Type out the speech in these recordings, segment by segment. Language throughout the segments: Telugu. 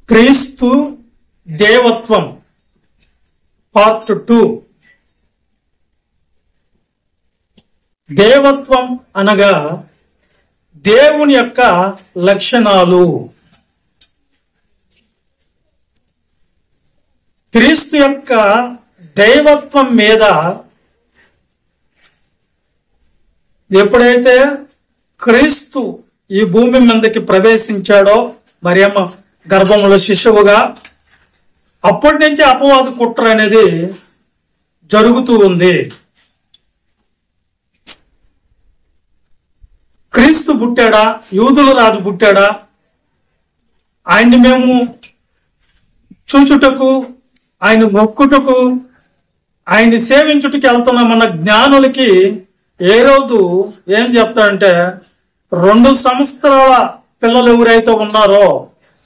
క్రీస్తు దేవత్వం పార్ట్ 2. దేవత్వం అనగా దేవుని యొక్క లక్షణాలు. క్రీస్తు యొక్క దైవత్వం మీద ఎప్పుడైతే క్రీస్తు ఈ భూమి మీదకి ప్రవేశించాడో మరియమ్మ గర్భంలో శిశువుగా, అప్పటి నుంచి అపవాదు కుట్ర అనేది జరుగుతూ ఉంది. క్రీస్తు పుట్టాడా, యూదుల రాజు పుట్టాడా, ఆయన్ని మేము చూచుటకు, ఆయన మొక్కుటకు, ఆయన్ని సేవించుటకు వెళ్తున్నామన్న జ్ఞానులకి ఏ రోజు ఏం చెప్తాడంటే, 2 సంవత్సరాల పిల్లలు ఎవరైతే ఉన్నారో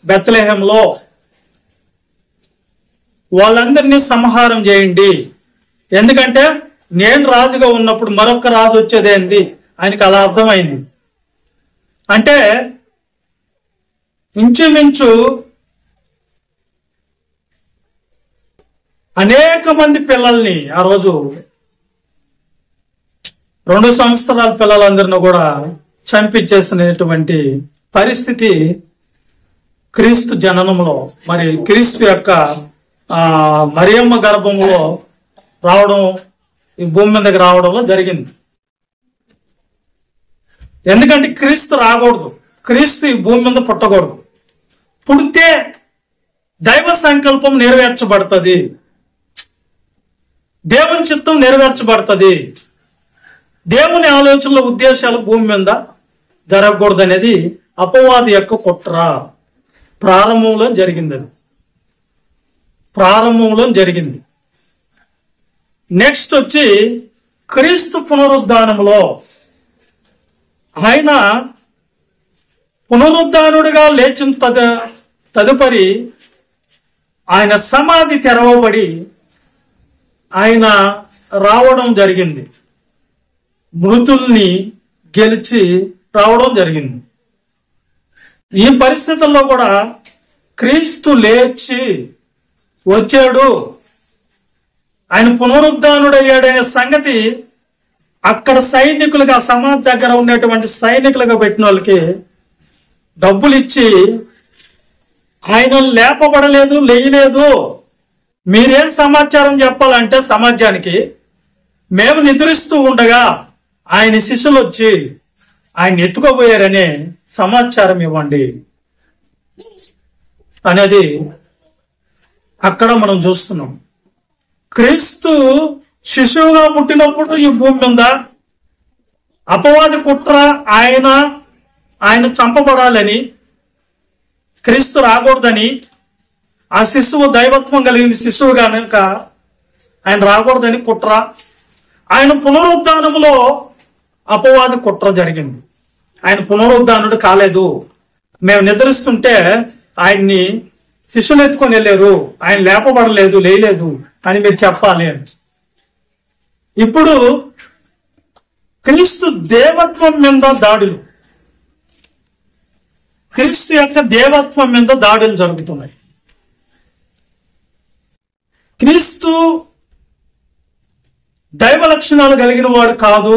బెత్లెహేంలో వాళ్ళందరినీ సంహారం చేయండి, ఎందుకంటే నేను రాజుగా ఉన్నప్పుడు మరొక రాజు వచ్చేదేంది ఆయనకి అలా అర్థమైంది. అంటే ఇంచుమించు అనేక మంది పిల్లల్ని ఆ రోజు 2 సంవత్సరాల పిల్లలందరినీ కూడా చంపించేసినటువంటి పరిస్థితి క్రీస్తు జననంలో, మరి క్రీస్తు యొక్క మరియమ్మ గర్భంలో రావడం, ఈ భూమి మీదకి రావడంలో జరిగింది. ఎందుకంటే క్రీస్తు రాకూడదు, క్రీస్తు ఈ భూమి మీద పుట్టకూడదు. పుడితే దైవ సంకల్పం నెరవేర్చబడుతుంది, దేవుని చిత్తం నెరవేర్చబడుతుంది. దేవుని ఆలోచనల ఉద్దేశాలు భూమి మీద జరగకూడదు అనేది అపవాది యొక్క కుట్ర. ప్రారంభంలో జరిగింది, ప్రారంభంలో జరిగింది. నెక్స్ట్ వచ్చి క్రీస్తు పునరుద్ధానంలో ఆయన పునరుద్ధానుడిగా లేచిన తదుపరి ఆయన సమాధి తెరవబడి ఆయన రావడం జరిగింది, మృతుల్ని గెలిచి రావడం జరిగింది. ఈ పరిస్థితుల్లో కూడా క్రీస్తు లేచి వచ్చాడు, ఆయన పునరుద్ధానుడయ్యాడనే సంగతి అక్కడ సైనికులుగా, సమాధి దగ్గర ఉన్నటువంటి సైనికులుగా పెట్టిన వాళ్ళకి డబ్బులు ఇచ్చి ఆయన లేపబడలేదు, లేయలేదు, మీరేం సమాచారం చెప్పాలంటే సమాజానికి, మేము నిద్రిస్తూ ఉండగా ఆయన శిష్యులు వచ్చి ఆయన ఎత్తుకోబోయారనే సమాచారం ఇవ్వండి అనేది అక్కడ మనం చూస్తున్నాం. క్రీస్తు శిశువుగా పుట్టినప్పుడు ఈ భూమి మీద అపవాది కుట్ర, ఆయన చంపబడాలని, క్రీస్తు రాకూడదని, ఆ శిశువు దైవత్వం కలిగిన శిశువు కనుక ఆయన రాకూడదని కుట్ర. ఆయన పునరుద్ధానంలో అపవాది కుట్ర జరిగింది. ఆయన పునరుద్ధానుడు కాలేదు, మేము నిద్రిస్తుంటే ఆయన్ని శిశువులు ఎత్తుకొని వెళ్ళారు, ఆయన లేపబడలేదు, లేయలేదు అని మీరు చెప్పాలి అని. ఇప్పుడు క్రీస్తు దేవత్వం మీద దాడులు, క్రీస్తు యొక్క దేవత్వం మీద దాడులు జరుగుతున్నాయి. క్రీస్తు దైవ లక్షణాలు కలిగిన వాడు కాదు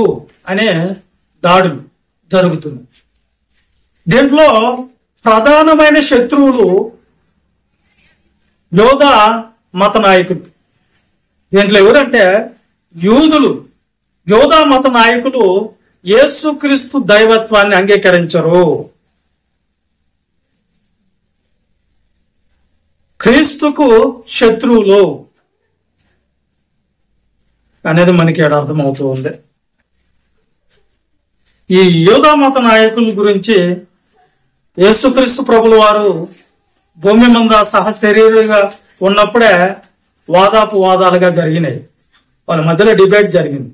అనే దాడులు జరుగుతుంది. దీంట్లో ప్రధానమైన శత్రువులు యోధ మత నాయకులు. దీంట్లో ఎవరంటే యూదులు. యోధ మత నాయకులు యేసుక్రీస్తు దైవత్వాన్ని అంగీకరించరు. క్రీస్తుకు శత్రువులు అనేది మనకి అర్థమవుతూ ఉంది. ఈ యోధా మత నాయకుల గురించి యేసుక్రీస్తు ప్రభుల వారు భూమి మీద సహశరీరుగా ఉన్నప్పుడే వాదాలుగా జరిగినాయి, వాళ్ళ మధ్యలో డిబేట్ జరిగింది.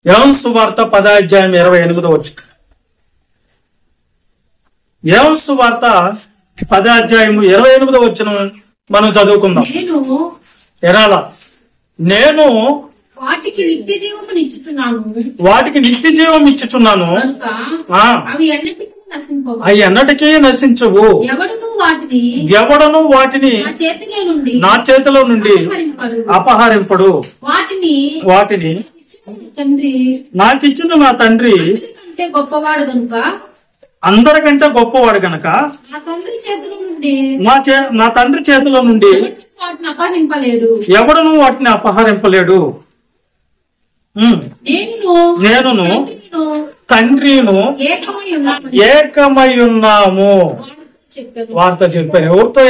యోహాను సువార్త 10:28. యోహాను సువార్త 10:28 మనం చదువుకుందాం. ఎరాలా, నేను వాటికి నిత్య జీవం ఇచ్చుచున్నాను, అవి ఎన్నటికీ నశించవు. వాటిని ఎవడను వాటిని నా చేతిలో నుండి అపహరింపడు. వాటిని తండ్రి నాకిచ్చిన నా తండ్రి గొప్పవాడు కనుక, అందరికంటే గొప్పవాడు గనక నా తండ్రి చేతిలో నుండి నా తండ్రి చేతిలో నుండి వాటిని అపహరింపలేడు. ఎవడను వాటిని అపహరింపలేడు. నేనును తండ్రిను ఏకమై ఉన్నాము వార్త చెప్పారు. ఎవరితో?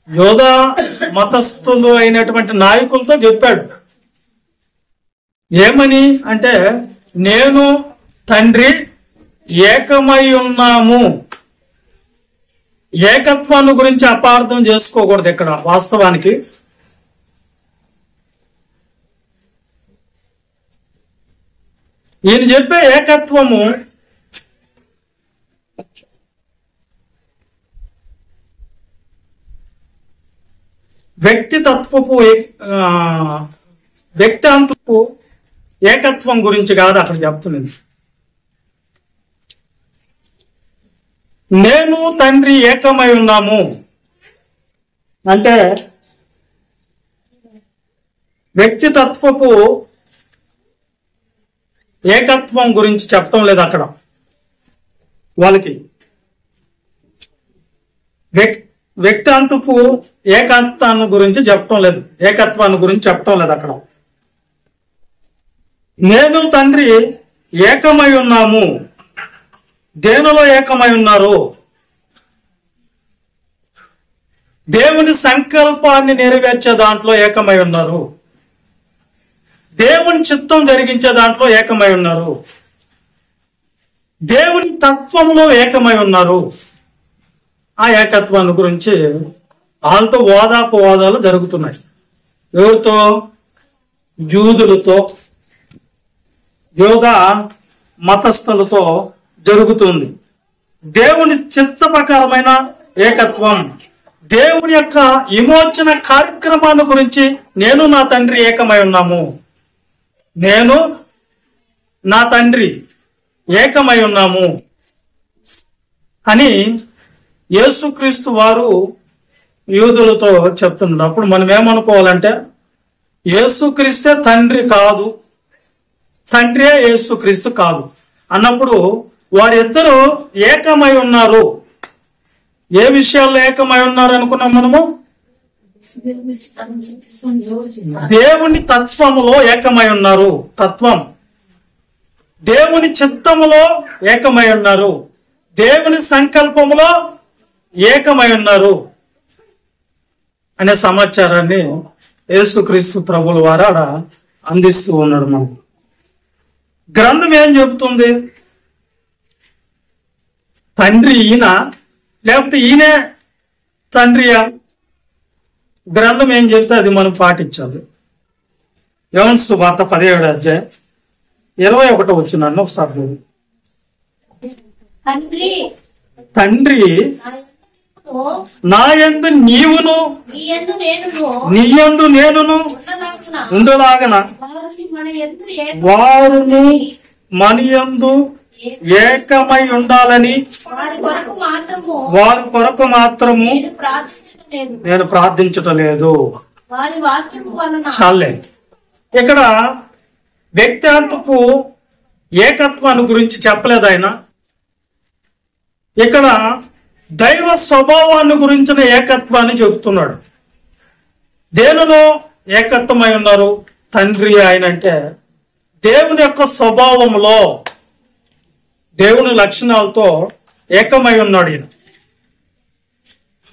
యోధా మతస్థులు అయినటువంటి నాయకులతో చెప్పాడు. ఏమని అంటే, నేను తండ్రి ఏకమై ఉన్నాము. ఏకత్వాన్ని గురించి అపార్థం చేసుకోకూడదు ఇక్కడ. వాస్తవానికి ఈయన చెప్పే ఏకత్వము వ్యక్తితత్వపు వ్యక్తాంతపు ఏకత్వం గురించి కాదు అక్కడ చెప్తున్నది. నేను తండ్రి ఏకమై ఉన్నాము అంటే వ్యక్తితత్వపు ఏకత్వం గురించి చెప్పడం లేదు అక్కడ. వాళ్ళకి వ్యక్తాంతపు ఏకాంతాన్ని గురించి చెప్పడం లేదు, ఏకత్వాన్ని గురించి చెప్పడం లేదు అక్కడ. నేను తండ్రి ఏకమై ఉన్నాము. దేనిలో ఏకమై ఉన్నారు? దేవుని సంకల్పాన్ని నెరవేర్చే దాంట్లో ఏకమై ఉన్నారు. దేవుని చిత్తం జరిగించే దాంట్లో ఏకమై ఉన్నారు. దేవుని తత్వంలో ఏకమై ఉన్నారు. ఆ ఏకత్వాన్ని గురించి వాళ్ళతో వాదాపవాదాలు జరుగుతున్నాయి. ఎవరితో? యూదులతో, యోధ మతస్థులతో జరుగుతుంది. దేవుని చిత్త ప్రకారమైన ఏకత్వం, దేవుని యొక్క విమోచన కార్యక్రమాన్ని గురించి నేను నా తండ్రి ఏకమై ఉన్నాము. నేను నా తండ్రి ఏకమై ఉన్నాము అని యేసుక్రీస్తు వారు యూదులతో చెప్తున్నారు. అప్పుడు మనం ఏమనుకోవాలంటే, యేసుక్రీస్తే తండ్రి కాదు, తండ్రే యేసుక్రీస్తు కాదు అన్నప్పుడు వారిద్దరూ ఏకమై ఉన్నారు. ఏ విషయాల్లో ఏకమై ఉన్నారు అనుకున్నాం మనము? దేవుని తత్వములో ఏకమై ఉన్నారు. తత్వం, దేవుని చిత్తములో ఏకమై ఉన్నారు. దేవుని సంకల్పములో ఏకమై ఉన్నారు అనే సమాచారాన్ని యేసుక్రీస్తు ప్రభుల వారు ఆడ అందిస్తూ ఉన్నాడు. మనం గ్రంథం ఏం చెబుతుంది? తండ్రి ఈయన, లేకపోతే ఈయనే తండ్రియా? గ్రంథం ఏం చెప్తే అది మనం పాటించాలి. యోహాను సువార్త 17వ అధ్యాయం 21వ వచనాన్ని ఒకసారి. తండ్రి నా యందు నీవును నీ యందు నేనును ఉండలాగన వారును మన యందు ఏకమై ఉండాలని వారి కొరకు మాత్రము నేను ప్రార్థించటం లేదు. చాలే. ఇక్కడ వ్యక్తాంతపు ఏకత్వాన్ని గురించి చెప్పలేదు ఆయన. ఇక్కడ దైవ స్వభావాన్ని గురించిన ఏకత్వాన్ని చెబుతున్నాడు. దేనిలో ఏకత్వమై ఉన్నారు తండ్రి ఆయన అంటే, దేవుని యొక్క స్వభావంలో, దేవుని లక్షణాలతో ఏకమై ఉన్నాడు ఈయన.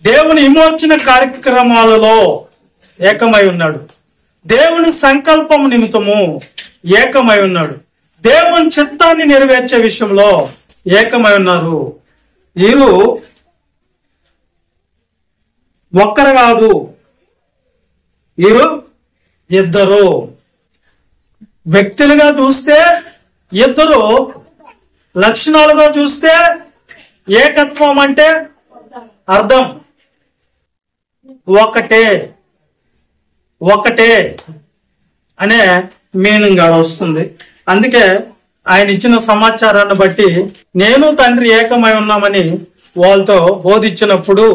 దేవుని విమోచన కార్యక్రమాలలో ఏకమై ఉన్నాడు. దేవుని సంకల్పం నిమిత్తము ఏకమై ఉన్నాడు. దేవుని చిత్తాన్ని నెరవేర్చే విషయంలో ఏకమై ఉన్నారు. వీరు ఒక్కరు కాదు, వీరు ఇద్దరు. వ్యక్తులుగా చూస్తే ఇద్దరు, లక్షణాలుగా చూస్తే ఏకత్వం అంటే అర్థం ఒకటే, ఒకటే అనే మీనింగ్ ఆడ వస్తుంది. అందుకే ఆయన ఇచ్చిన సమాచారాన్ని బట్టి నేను తండ్రి ఏకమై ఉన్నామని వాళ్ళతో బోధించినప్పుడు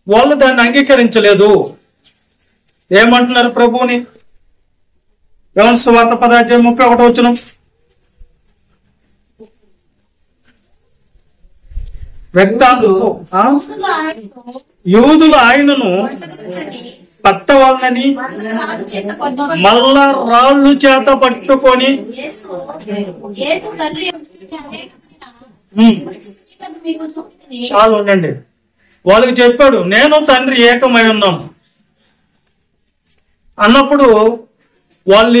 వాళ్ళు దాన్ని అంగీకరించలేదు. ఏమంటున్నారు ప్రభువుని? యోహాను సువార్త 10:31 యూదులు ఆయనను పట్టవాలని మళ్ళా రాళ్ళు చేత పట్టుకొని చాలు ఉండండి. వాళ్ళకి చెప్పాడు, నేను తండ్రి ఏకమై ఉన్నాం అన్నప్పుడు వాళ్ళు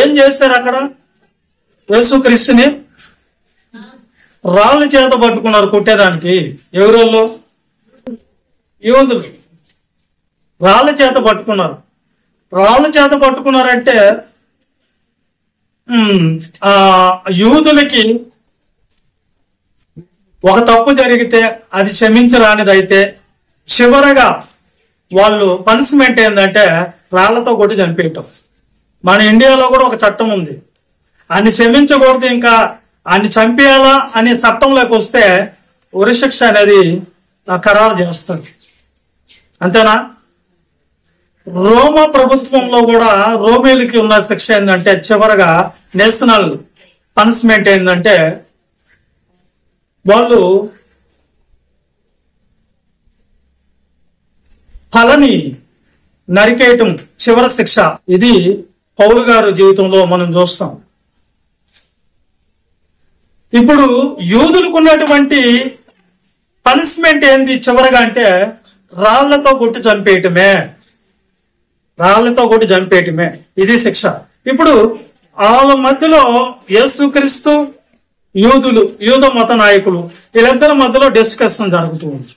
ఏం చేశారు? అక్కడ యేసుక్రీస్తుని రాళ్ళు చేత పట్టుకున్నారు కొట్టేదానికి. ఎవరోళ్ళు? యూదులు రాళ్ళ చేత పట్టుకున్నారు. రాళ్ళ చేత పట్టుకున్నారంటే యూదులకి ఒక తప్పు జరిగితే అది క్షమించరానిదైతే చివరగా వాళ్ళు పనిష్మెంట్ ఏంటంటే రాళ్లతో కొట్టి చంపేయటం. మన ఇండియాలో కూడా ఒక చట్టం ఉంది, అన్ని క్షమించకూడదు, ఇంకా అన్ని చంపేయాలా అనే చట్టంలోకి వస్తే ఉరిశిక్ష అనేది ఖరారు చేస్తారు. అంతేనా? రోమా ప్రభుత్వంలో కూడా రోమేలకి ఉన్న శిక్ష ఏంటంటే చివరగా నేషనల్ పనిష్మెంట్ ఏంటంటే వాళ్ళు తలని నరికేయటం చివరి శిక్ష. ఇది పౌలు గారు జీవితంలో మనం చూస్తాం. ఇప్పుడు యూదులకు ఉన్నటువంటి పనిష్మెంట్ ఏంది చివరగా అంటే రాళ్లతో కొట్టి చంపేయటమే. రాళ్లతో కొట్టి చంపేయటమే ఇది శిక్ష. ఇప్పుడు వాళ్ళ మధ్యలో యేసుక్రీస్తు యూద మత నాయకులు వీళ్ళిద్దరి మధ్యలో డిస్కషన్ జరుగుతూ ఉంది.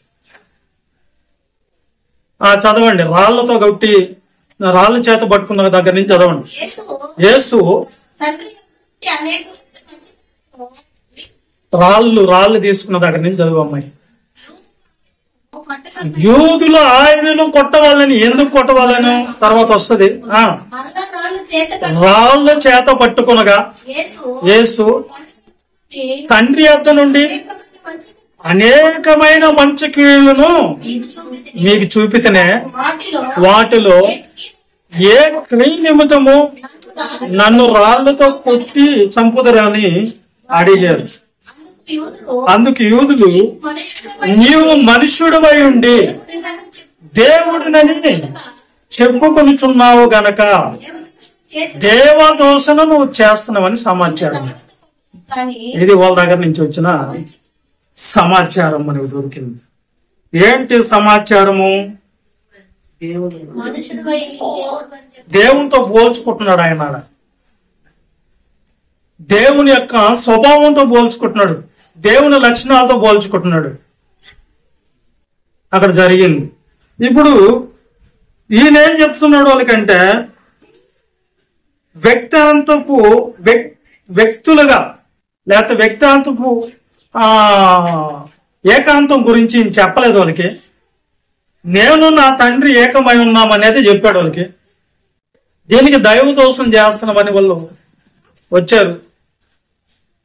చదవండి, రాళ్లతో కొట్టి రాళ్ళ చేత పట్టుకున్న దగ్గర నుంచి చదవండి. యేసు రాళ్ళు తీసుకున్న దగ్గర నుంచి చదువు అమ్మాయి. యూదులు ఆయనను కొట్టవాలని, ఎందుకు కొట్టవాలని తర్వాత వస్తుంది. రాళ్ళ చేత పట్టుకునగా యేసు తండ్రి వద్ద నుండి అనేకమైన మంచి క్రియలను మీకు చూపితేనే వాటిలో ఏ క్రియ నిమిత్తము నన్ను రాళ్లతో కొట్టి చంపుదరని అడిగారు. అందుకు యూదులు, నీవు మనుష్యుడివై ఉండి దేవుడినని చెప్పుకొనుచున్నావు గనక దేవదూషణ నువ్వు చేస్తున్నావని సమాచారం. ఇది వాళ్ళ దగ్గర నుంచి వచ్చిన సమాచారం మనకు దొరికింది. ఏంటి సమాచారము? దేవునితో పోల్చుకుంటున్నాడు ఆయన. దేవుని యొక్క స్వభావంతో పోల్చుకుంటున్నాడు, దేవుని లక్షణాలతో పోల్చుకుంటున్నాడు. అక్కడ జరిగింది. ఇప్పుడు ఈయన ఏం చెప్తున్నాడు వాళ్ళకంటే వ్యక్తులుగా లేకపోతే వ్యక్తాంతపు ఏకాంతం గురించి చెప్పలేదు వాళ్ళకి. నేను నా తండ్రి ఏకమై ఉన్నామనేది చెప్పాడు వాళ్ళకి. దీనికి దైవ దోషం చేస్తున్నామని వాళ్ళు వచ్చారు,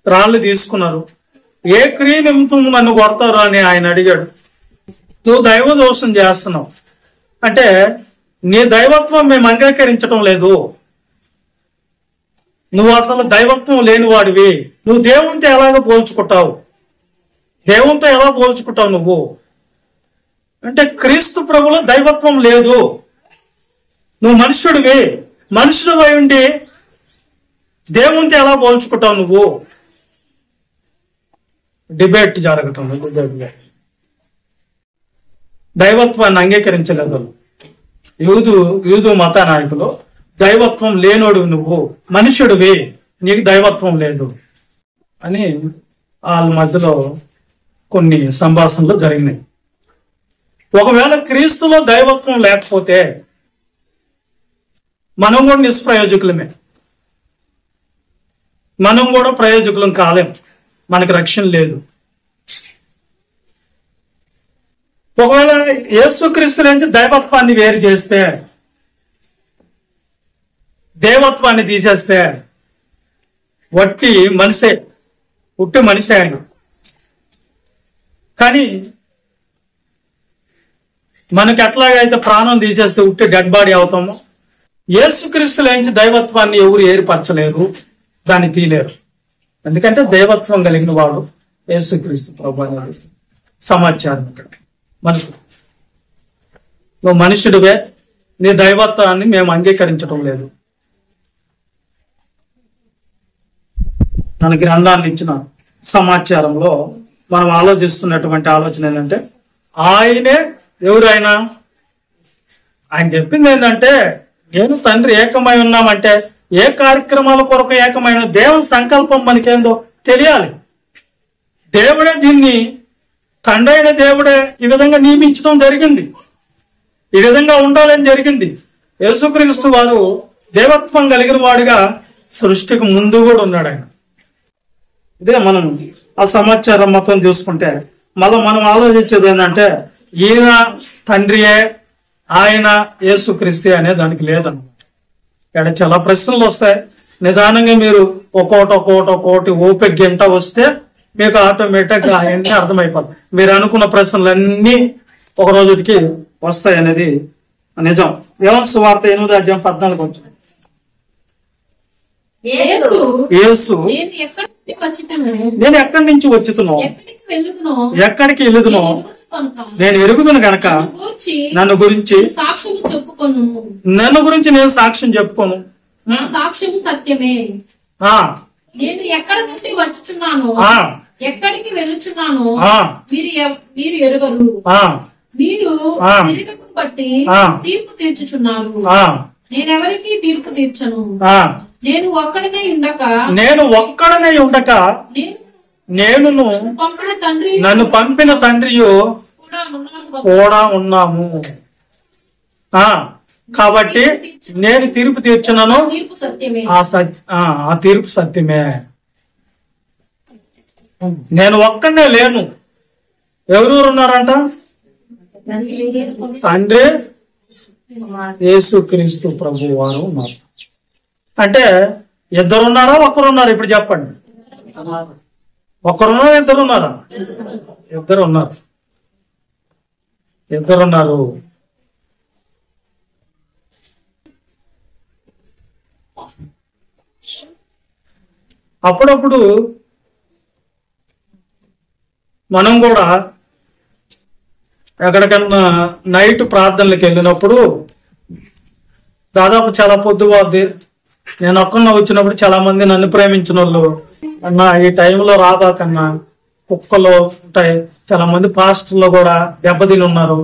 రాళ్ళు తీసుకున్నారు. ఏ క్రియ నిమిత్తం నన్ను కొడతారు అని ఆయన అడిగాడు. నువ్వు దైవ దోషం చేస్తున్నావు అంటే నీ దైవత్వం మేము అంగీకరించడం లేదు, నువ్వు అసలు దైవత్వం లేనివాడివి, నువ్వు దేవునితో ఎలాగ పోల్చుకుంటావు, దేవునితో ఎలా పోల్చుకుంటావు నువ్వు అంటే క్రీస్తు ప్రభులో దైవత్వం లేదు, నువ్వు మనుష్యుడివి, మనుషుడివై ఉండి దేవునితో ఎలా పోల్చుకుంటావు నువ్వు. డిబేట్ జరుగుతుంది. దైవత్వాన్ని అంగీకరించలేదు యూదు మత నాయకులు. దైవత్వం లేనోడు నువ్వు, మనుష్యుడివి, నీకు దైవత్వం లేదు అని వాళ్ళ మధ్యలో కొన్ని సంభాషణలు జరిగినాయి. ఒకవేళ క్రీస్తులో దైవత్వం లేకపోతే మనం కూడా నిష్ప్రయోజకులమే, మనం కూడా ప్రయోజకులం కాలేం, మనకు రక్షణ లేదు. ఒకవేళ యేసుక్రీస్తు నుంచి దైవత్వాన్ని వేరు చేస్తే, దేవత్వాన్ని తీసేస్తే ఉట్టి మనిషి ఆయన. కానీ మనకి ఎట్లాగైతే ప్రాణం తీసేస్తే ఉట్టి డెడ్ బాడీ అవుతామో, యేసుక్రీస్తులోంచి దైవత్వాన్ని ఎవరు ఏర్పరచలేరు, దాన్ని తీయలేరు. ఎందుకంటే దైవత్వం కలిగిన వాడు యేసుక్రీస్తు ప్రభు అనేది సమాచారం. ఇక్కడ మనకు నువ్వు మనుషుడివే, నీ దైవత్వాన్ని మేము అంగీకరించడం లేదు. మన గ్రంథాన్ని ఇచ్చిన సమాచారంలో మనం ఆలోచిస్తున్నటువంటి ఆలోచన ఏంటంటే, ఆయనే ఎవరైనా ఆయన చెప్పింది ఏంటంటే, నేను తండ్రి ఏకమై ఉన్నామంటే ఏ కార్యక్రమాల కొరకు ఏకమైన దేవుని సంకల్పం మనకేందో తెలియాలి. దేవుడే దీన్ని, తండ్రి అయిన దేవుడే ఈ విధంగా నియమించడం జరిగింది, ఈ విధంగా ఉండాలని జరిగింది. యేసుక్రీస్తు వారు దేవత్వం కలిగిన వాడుగా సృష్టికి ముందు కూడా ఉన్నాడు ఆయన. ఇదే మనం ఆ సమాచారం మొత్తం చూసుకుంటే మళ్ళీ మనం ఆలోచించేది ఏంటంటే, ఈయన తండ్రియే, ఆయన యేసుక్రీస్తు అనే దానికి లేదన్నమాట. ఇక్కడ చాలా ప్రశ్నలు వస్తాయి. నిదానంగా మీరు ఒక్కోటి ఓపిక గంట వస్తే మీకు ఆటోమేటిక్గా అవన్నీ అర్థమైపోతుంది. మీరు అనుకున్న ప్రశ్నలన్నీ ఒక రోజుకి వస్తాయి అనేది నిజం. యోహాను సువార్త 8:14 వచ్చింది. యేసు నేను ఎక్కడి నుంచి వచ్చుతునో, ఎక్కడికి వెళుతునో నేను ఎరుగుదును గనక నన్ను గురించి నేను సాక్ష్యం చెప్పుకోను. సాక్ష్యం సత్యమే. నేను ఎక్కడ నుండి వచ్చుచున్నాను, ఎక్కడికి వెళ్ళుచున్నాను మీరు ఎరుగరు. మీరు శరీరమును బట్టి తీర్పు తీర్చుచున్నారు, నేనెవరికి తీర్పు తీర్చను. నేను ఒక్కడనే ఉండక నేను నన్ను పంపిన తండ్రియు కూడా ఉన్నాము. కాబట్టి నేను తీర్పు తీర్చున్నాను, ఆ తీర్పు సత్యమే. నేను ఒక్కడనే లేను. ఎవరెవరు ఉన్నారంట? తండ్రి, యేసుక్రీస్తు ప్రభు వారు ఉన్నారు. అంటే ఇద్దరున్నారా, ఒక్కరున్నారా? ఇప్పుడు చెప్పండి. ఒక్కరున్నారా, ఇద్దరున్నారా? ఇద్దరున్నారు. అప్పుడప్పుడు మనం కూడా ఎక్కడికన్నా నైట్ ప్రార్థనలకు వెళ్ళినప్పుడు దాదాపు చాలా పొద్దుపోద్ది. నేను ఒక్కన్నా వచ్చినప్పుడు చాలా మంది నన్ను ప్రేమించిన వాళ్ళు, అన్నా ఈ టైంలో రాదాకన్నా, కుక్కలు ఉంటాయి, చాలా మంది పాస్టర్లు కూడా దెబ్బతిని ఉన్నారు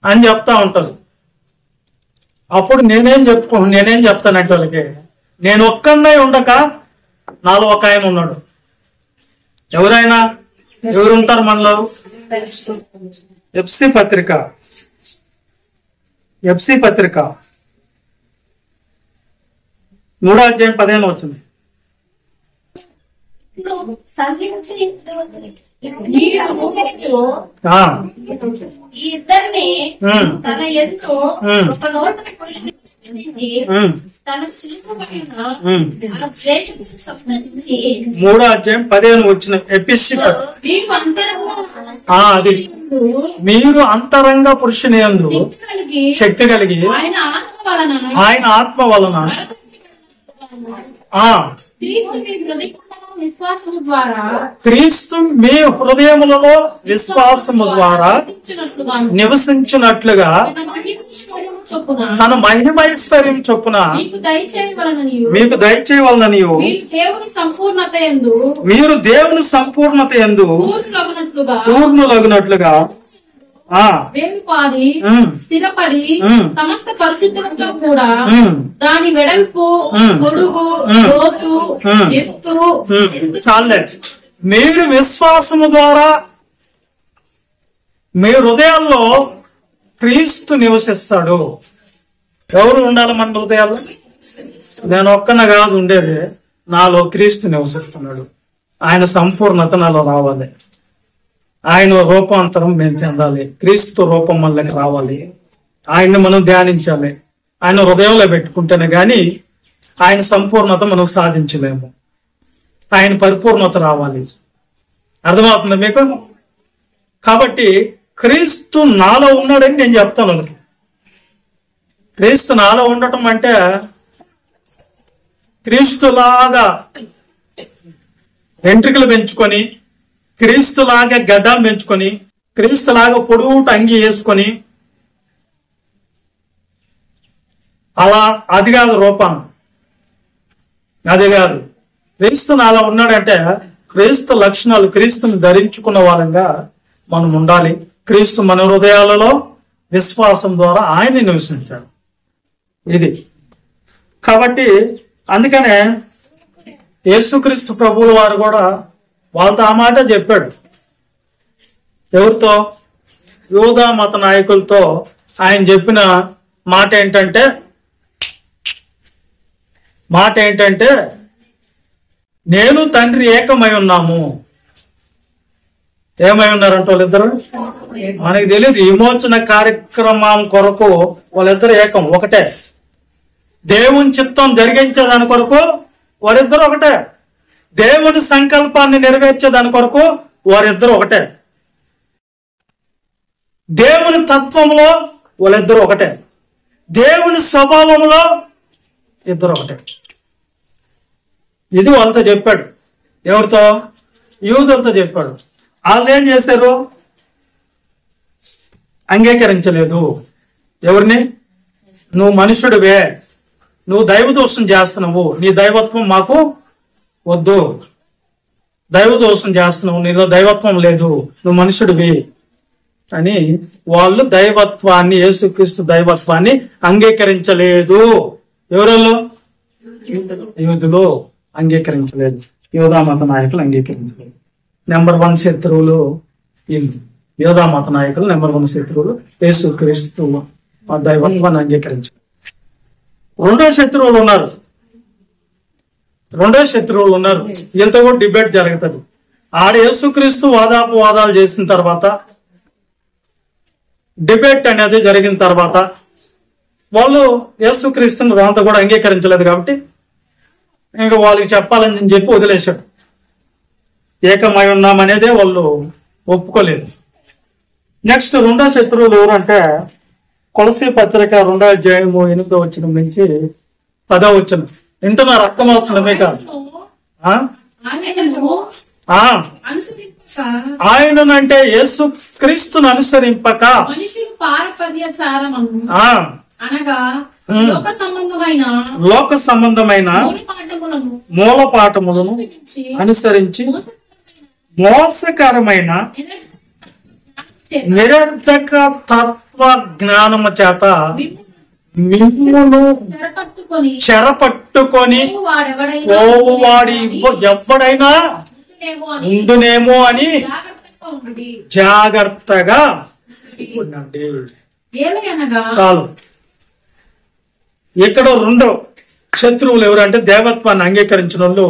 అని చెప్తా ఉంటారు. అప్పుడు నేనేం చెప్తానంటే వాళ్ళకి, నేను ఒక్కడే ఉండక నాలో ఒక ఆయన ఉన్నాడు. ఎవరుంటారు మనలో? ఎఫ్సి పత్రిక 3:15 వచ్చింది. తన ఎంతో ఒక నోటిని పురుషుని తన శిల్పమైన 3:15 వచ్చిన ఎపిసి అది మీరు అంతరంగ పురుషుని యందు శక్తి కలిగి ఆయన ఆత్మ వలన క్రీస్తు మీ హృదయములలో విశ్వాసము ద్వారా నివసించినట్లుగా తన మహిమైశ్వర్యం చొప్పున మీకు దయచేయవలననియు మీరు దేవుని సంపూర్ణత యందు పూర్ణులగునట్లుగా స్థిరపడి సమస్త పరిశుద్ధులతో కూడా దాని వెడల్పు, పొడుగు, లోతు, ఎత్తు చాలే. మీరు విశ్వాసము ద్వారా మీ హృదయాల్లో క్రీస్తు నివసిస్తాడు. ఎవరు ఉండాలి మన హృదయాల్లో? నేను ఒక్కన కాదు ఉండేది, నాలో క్రీస్తు నివసిస్తున్నాడు. ఆయన సంపూర్ణత నాలో రావాలి. ఆయన రూపాంతరం మేము చెందాలి. క్రీస్తు రూపం మనకి రావాలి. ఆయన్ని మనం ధ్యానించాలి. ఆయన హృదయంలో పెట్టుకుంటేనే గాని ఆయన సంపూర్ణత మనం సాధించలేము. ఆయన పరిపూర్ణత రావాలి. అర్థమవుతుంది మీకు? కాబట్టి క్రీస్తు నాలో ఉన్నాడని నేను చెప్తాను వాళ్ళకి. క్రీస్తు నాలో ఉండటం అంటే క్రీస్తులాగా వెంట్రుకలు పెంచుకొని, క్రీస్తులాగా గడ్డం పెంచుకొని, క్రీస్తులాగా పొడుగుట అంగి వేసుకొని, అలా అది కాదు రూపం, అది కాదు. క్రీస్తు నాలో ఉన్నాడంటే క్రీస్తు లక్షణాలు, క్రీస్తుని ధరించుకున్న వాళ్ళంగా మనం ఉండాలి. క్రీస్తు మన హృదయాలలో విశ్వాసం ద్వారా ఆయన నివసించాడు. ఇది కాబట్టి అందుకనే యేసుక్రీస్తు ప్రభువుల వారు కూడా వాళ్ళతో ఆ మాట చెప్పాడు. ఎవరితో? యూదా మత నాయకులతో ఆయన చెప్పిన మాట ఏంటంటే నేను తండ్రి ఏకమై ఉన్నాము. ఏమై ఉన్నారంటే వాళ్ళిద్దరు? మనకి తెలియదు. విమోచన కార్యక్రమం కొరకు వాళ్ళిద్దరు ఏకం, ఒకటే. దేవుని చిత్తం జరిగించేదాని కొరకు వారిద్దరు ఒకటే. దేవుని సంకల్పాన్ని నెరవేర్చేదాని కొరకు వారిద్దరు ఒకటే. దేవుని తత్వంలో వాళ్ళిద్దరు ఒకటే. దేవుని స్వభావంలో ఇద్దరు ఒకటే. ఇది వాళ్ళతో చెప్పాడు. ఎవరితో? యూదులతో చెప్పాడు. వాళ్ళు ఏం చేశారు? అంగీకరించలేదు. ఎవరిని? నువ్వు మనుషుడివే, నువ్వు దైవదోషం చేస్తున్నావు, నీ దైవత్వం మాకు వద్దు, దైవదోషం చేస్తున్నావు, నీలో దైవత్వం లేదు, నువ్వు మనుషుడివి అని వాళ్ళు దైవత్వాన్ని, యేసుక్రీస్తు దైవత్వాన్ని అంగీకరించలేదు. ఎవరు? యూదులు అంగీకరించలేదు. యోధా మత నాయకులు అంగీకరించలేదు. నెంబర్ 1 శత్రువులు వీళ్ళు. యోధా మత నాయకులు నెంబర్ 1 శత్రువులు. యేసుక్రీస్తు దైవత్వాన్ని అంగీకరించారు. రెండో శత్రువులు ఉన్నారు. వీళ్ళతో కూడా డిబేట్ జరుగుతుంది. ఆడ యేసుక్రీస్తు వాదాలు చేసిన తర్వాత, డిబేట్ అనేది జరిగిన తర్వాత వాళ్ళు యేసుక్రీస్తుని రాంతా కూడా అంగీకరించలేదు. కాబట్టి ఇంకా వాళ్ళకి చెప్పాలని చెప్పి వదిలేశాడు. ఏకమై ఉన్నామనేదే వాళ్ళు ఒప్పుకోలేదు. నెక్స్ట్ రెండో శత్రువులు ఎవరంటే కొలసీ పత్రిక 2వ అధ్యాయము 8వ వచనం నుంచి 10వ వచనం. వింటున్నారు? అర్థమవుతుంది మీకు? ఆయనంటే యేసు క్రీస్తును అనుసరింపక లోక సంబంధమైన మూలపాఠములను అనుసరించి మోసకరమైన నిరర్ధక తత్వ జ్ఞానము చేత మిమ్మును చెరపట్టుకొని పోవువాడి ఎవడైనా ఉండునేమో అని జాగ్రత్తగా ఉండండి. చాలు. ఇక్కడ రెండో శత్రువులు ఎవరంటే దేవత్వాన్ని అంగీకరించిన వాళ్ళు,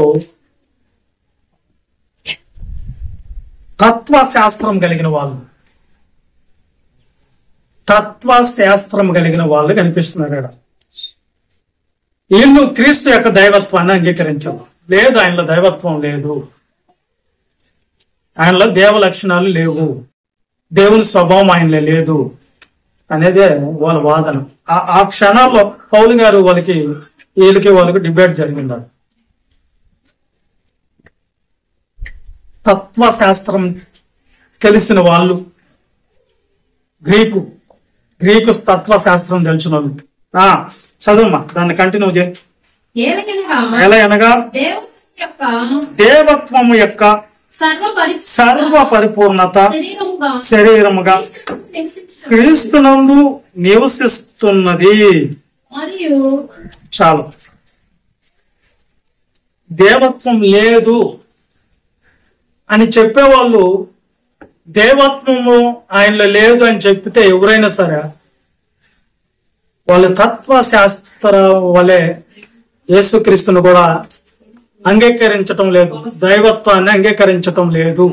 తత్వశాస్త్రం కలిగిన వాళ్ళు కనిపిస్తున్నారు ఇక్కడ. వీళ్ళు క్రీస్తు యొక్క దైవత్వాన్ని అంగీకరించరు. లేదు, ఆయనలో దైవత్వం లేదు, ఆయనలో దేవ లక్షణాలు లేవు, దేవుని స్వభావం ఆయనలో లేదు అనేదే వాళ్ళ వాదన. ఆ క్షణాల్లో పౌలు గారు వాళ్ళకి డిబేట్ జరిగింది. తత్వశాస్త్రం తెలిసిన వాళ్ళు, గ్రీకు తత్వశాస్త్రం తెలిసిన వాళ్ళు. చదువుమా, దాన్ని కంటిన్యూ చేయి. ఎలా అనగా దేవత్వము యొక్క సర్వ పరిపూర్ణత శరీరముగా క్రీస్తునందు నివసిస్తున్నది. చాలు. దేవత్వం లేదు అని చెప్పేవాళ్ళు, దేవత్వము ఆయనలో లేదు అని చెప్పితే ఎవరైనా సరే వాళ్ళు తత్వశాస్త్ర వలె యేసుక్రీస్తును కూడా అంగీకరించటం లేదు, దైవత్వాన్ని అంగీకరించటం లేదు.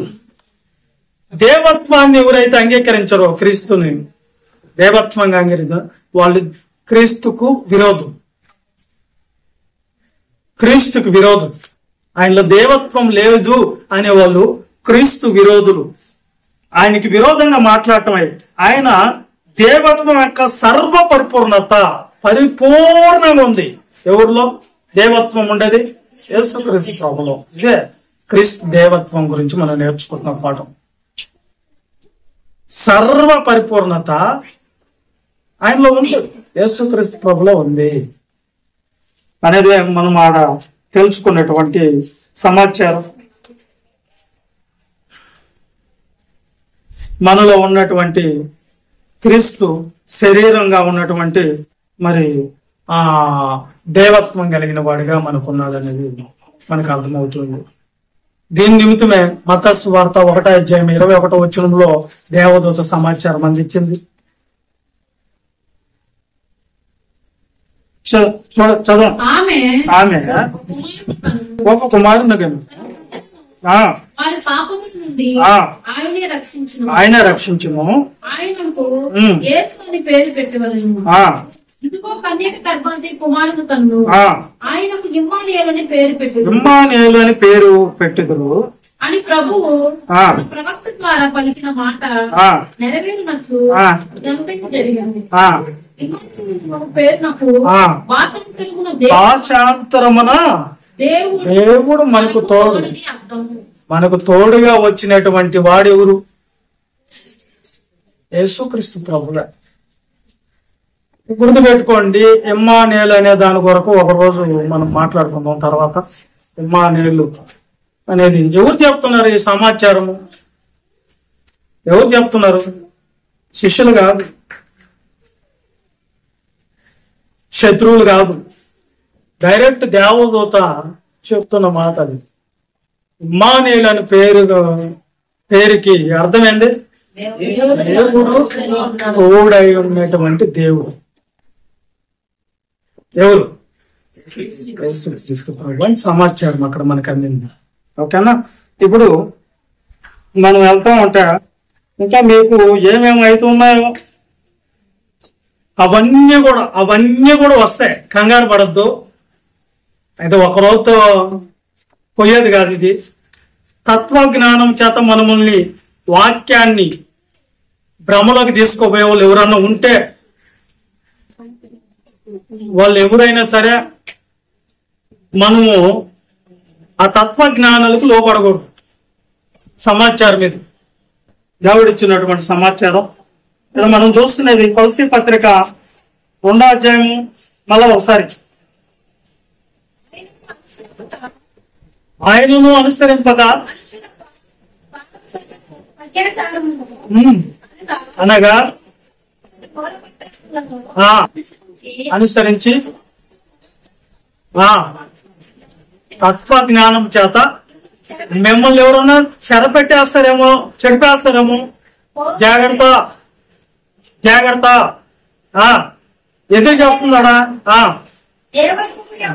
దేవత్వాన్ని ఎవరైతే అంగీకరించారో, క్రీస్తుని దేవత్వంగా అంగీకరించారో వాళ్ళు క్రీస్తుకు విరోధం. ఆయనలో దేవత్వం లేదు అనేవాళ్ళు క్రీస్తు విరోధులు. ఆయనకి విరోధంగా మాట్లాడటం ఆయన దేవత్వం యొక్క సర్వ పరిపూర్ణత పరిపూర్ణంగా ఉంది. ఎవరిలో దేవత్వం ఉండేది? యేసుక్రీస్తు ప్రభులో. ఇదే క్రీస్తు దేవత్వం గురించి మనం నేర్చుకుంటున్నాం పాఠం. సర్వ పరిపూర్ణత ఆయనలో ఉంది, యేసుక్రీస్తు ప్రభులో ఉంది అనేది మనం ఆడ తెలుసుకున్నటువంటి సమాచారం. మనలో ఉన్నటువంటి క్రీస్తు శరీరంగా ఉన్నటువంటి మరి దేవత్వం కలిగిన వాడిగా మనకున్నాడనేది మనకు అర్థమవుతుంది. దీని నిమిత్తమే మత్తయి సువార్త 1:21 దేవదూత సమాచారం అందించింది. చదువు. ఆమె ఒక కుమారుని ఆయన రక్షించును, ఆయనకు ఇమ్మానుయేలు అని పేరు పెట్టుదురు అని ప్రభువు ప్రవక్త ద్వారా పలికిన మాట నెరవేరినట్లు జరిగింది. పేరునకు భాషాంతరమున దేవుడు మనకు తోడుగా వచ్చినటువంటి వాడెవరు? యేసుక్రీస్తు ప్రభువే. గుర్తుపెట్టుకోండి, ఇమ్మానుయేలు అనే దాని కొరకు ఒకరోజు మనం మాట్లాడుకుందాం. తర్వాత ఇమ్మానుయేలు అనేది ఎవరు చెప్తున్నారు? ఈ సమాచారము ఎవరు చెప్తున్నారు? శిష్యులు కాదు, శత్రువులు కాదు, డైరెక్ట్ దేవదూత చెప్తున్న మాట అది. ఇమ్మానుయేలు అని పేరుకి అర్థమైంది దేవుడు తోడై ఉన్నటువంటి దేవుడు. ఎవరు? సమాచారం అక్కడ మనకు అందింది. ఓకేనా? ఇప్పుడు మనం వెళ్తా ఉంటే ఇంకా మీకు ఏమేమి అవుతున్నాయో అవన్నీ కూడా వస్తాయి. కంగారు పడద్దు. అయితే ఒక రోజుతో పోయేది కాదు ఇది. తత్వజ్ఞానం చేత మనల్ని వాక్యాన్ని భ్రమలోకి తీసుకోపోయే వాళ్ళు ఎవరన్నా ఉంటే వాళ్ళు ఎవరైనా సరే మనము ఆ తత్వజ్ఞానాలకు లోపడకూడదు. సమాచారం ఇది దేవుడిచ్చినటువంటి సమాచారం. ఇక్కడ మనం చూస్తున్నది కొలసీ పత్రిక 2వ అధ్యాయం. మళ్ళా ఒకసారి ఆయనను అనుసరింపగా అనగా అనుసరించి తత్వ జ్ఞానం చేత మిమ్మల్ని ఎవరన్నా చెరపెట్టేస్తారేమో, చెడిపేస్తారేమో. జాగ్రత్త జాగ్రత్త. ఎదురు చెప్తున్నాడా?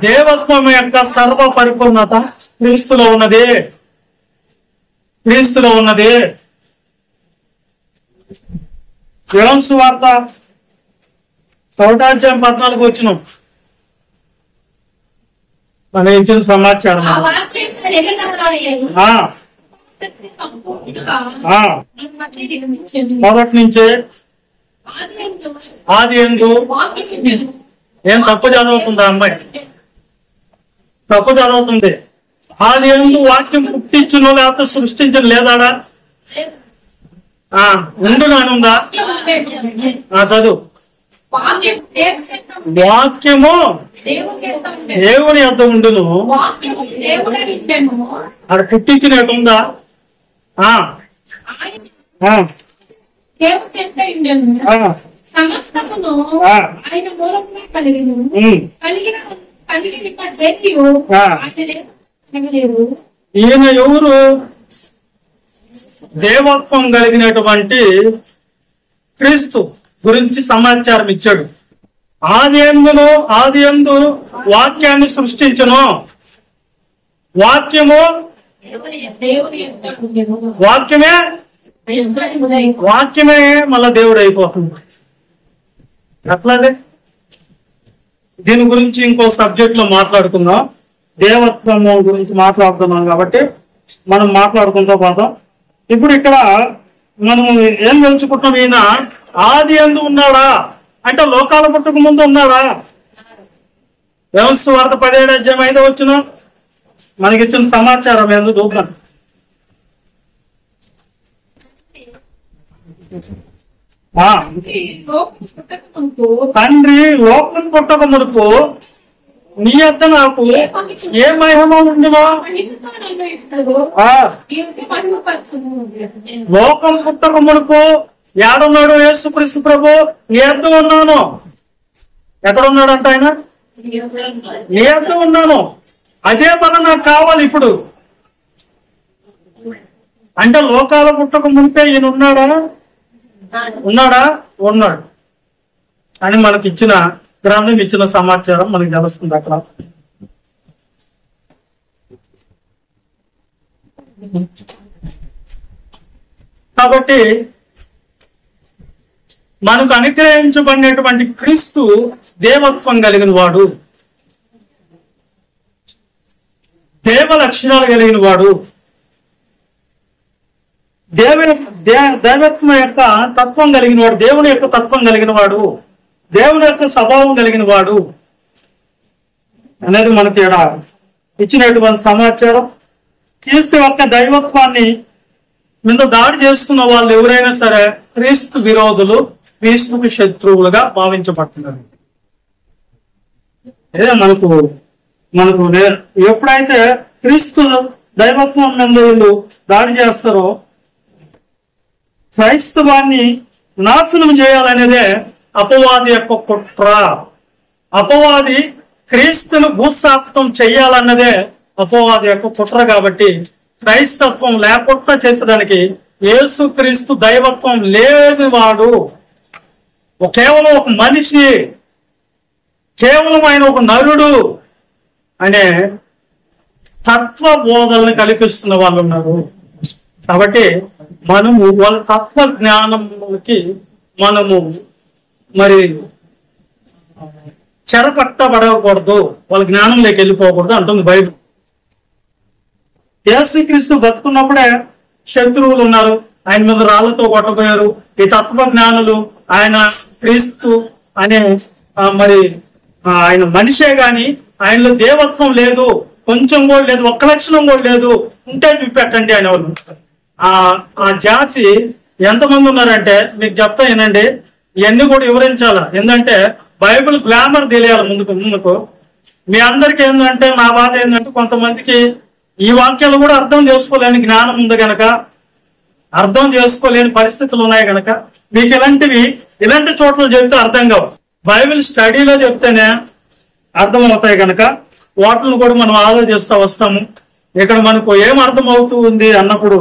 దేవత్వం యొక్క సర్వ పరిపూర్ణత క్రీస్తులో ఉన్నది, క్రీస్తులో ఉన్నది. యోహాను సువార్త 1:14 మనం ఇచ్చిన సమాచారం. మొదటి నుంచే ఆది యందు ఏం తప్పు చదువుతుందా అమ్మాయి? తప్పు చదువుతుంది. ఆది యందు వాక్యం పుట్టించును లేకపోతే సృష్టించను లేదాడా? ఉండును అని ఉందా? చదువు. వాక్యము దేవుని యొద్ద ఉండును, అది పుట్టించినట్టు ఉందా? సమస్తమును ఆయన మూలంగా కలిగిన ఈయన ఎవరు? దేవత్వం కలిగినటువంటి క్రీస్తు గురించి సమాచారం ఇచ్చాడు. ఆది యందు వాక్యాన్ని సృష్టించను. వాక్యమే మళ్ళా దేవుడు అయిపోతుంది. అట్లాగే దీని గురించి ఇంకో సబ్జెక్ట్ లో మాట్లాడుకుందాం. దేవత్వం గురించి మాట్లాడుతున్నాం కాబట్టి మనం మాట్లాడుకుంటూ పోతాం. ఇప్పుడు ఇక్కడ మనం ఏం తెలుసుకుంటాం? ఈయన ఆది యందు ఉన్నాడా అంటే లోకాల పుట్టక ముందు ఉన్నాడా? యోహాను సువార్త 17:5 మనకిచ్చిన సమాచారం ఏందో చూద్దాం. తండ్రి లోకం పుట్టక మునుపు నీ యొద్ద నాకు ఏ మహిమ ఉండినో, లోకం పుట్టక మునుపు ఏడున్నాడు యేసుక్రీస్తు ప్రభు? నీ యొద్ద ఉన్నాను. ఎక్కడ ఉన్నాడంట ఆయన? నీ యొద్ద ఉన్నాను. అదే పని నాకు కావాలి ఇప్పుడు. అంటే లోకాల పుట్టక మునిపే ఈయన ఉన్నాడా? ఉన్నాడు అని మనకి ఇచ్చిన గ్రంథం ఇచ్చిన సమాచారం మనకి తెలుస్తుంది అక్కడ. కాబట్టి మనకు అనుగ్రహించబడినటువంటి క్రీస్తు దేవత్వం కలిగిన వాడు, దేవ లక్షణాలు కలిగిన వాడు, దైవత్వం యొక్క తత్వం కలిగిన వాడు, దేవుని యొక్క తత్వం కలిగిన వాడు, దేవుని యొక్క స్వభావం కలిగిన వాడు అనేది మనకి ఇక్కడ ఇచ్చినటువంటి సమాచారం. క్రీస్తు యొక్క దైవత్వాన్ని మీద దాడి చేస్తున్న వాళ్ళు ఎవరైనా సరే క్రీస్తు విరోధులు, క్రీస్తుకు శత్రువులుగా భావించబడుతున్నారు. అదే మనకు ఎప్పుడైతే క్రీస్తు దైవత్వం మీద వీళ్ళు దాడి చేస్తారో క్రైస్తవాన్ని నాశనం చేయాలనేదే అపవాది యొక్క కుట్ర. అపవాది క్రీస్తును భూస్థాపితం చేయాలన్నదే అపవాది యొక్క కుట్ర. కాబట్టి క్రైస్తత్వం లేకుండా చేసేదానికి యేసు క్రీస్తు దైవత్వం లేని వాడు, కేవలం ఒక మనిషి, కేవలం ఆయన ఒక నరుడు అనే తత్వ బోధనలు కల్పిస్తున్న వాళ్ళు ఉన్నారు. కాబట్టి మనము వాళ్ళ తత్వ జ్ఞానంకి మనము మరి చెరపట్టబడకూడదు, వాళ్ళ జ్ఞానంలోకి వెళ్ళిపోకూడదు అంటుంది బైబిల్. యేసుక్రీస్తు బతుకున్నప్పుడే శత్రువులు ఉన్నారు, ఆయన మీద రాళ్లతో కొట్టబోయారు. ఈ తత్వ జ్ఞానులు ఆయన క్రీస్తు అనే మరి ఆయన మనిషే గాని ఆయనలో దేవత్వం లేదు, కొంచెం కూడా లేదు, ఒక్క లక్షణం కూడా లేదు, ఉంటే చూపెట్టండి అనే వాళ్ళు. ఆ జాతి ఎంతమంది ఉన్నారంటే మీకు చెప్తా ఏనండి, ఇవన్నీ కూడా వివరించాలా. ఏంటంటే బైబిల్ గ్లామర్ తెలియాలి ముందుకు. మీ అందరికి ఏంటంటే నా బాధ ఏంటంటే కొంతమందికి ఈ వాక్యాలు కూడా అర్థం చేసుకోలేని జ్ఞానం ఉంది గనక, అర్థం చేసుకోలేని పరిస్థితులు ఉన్నాయి గనక మీకు ఇలాంటి చోట్ల చెప్తే అర్థం కావు. బైబిల్ స్టడీలో చెప్తేనే అర్థం అవుతాయి కనుక వాటిని కూడా మనం ఆలోచిస్తూ వస్తాము. ఇక్కడ మనకు ఏం అర్థం అవుతూ ఉంది అన్నప్పుడు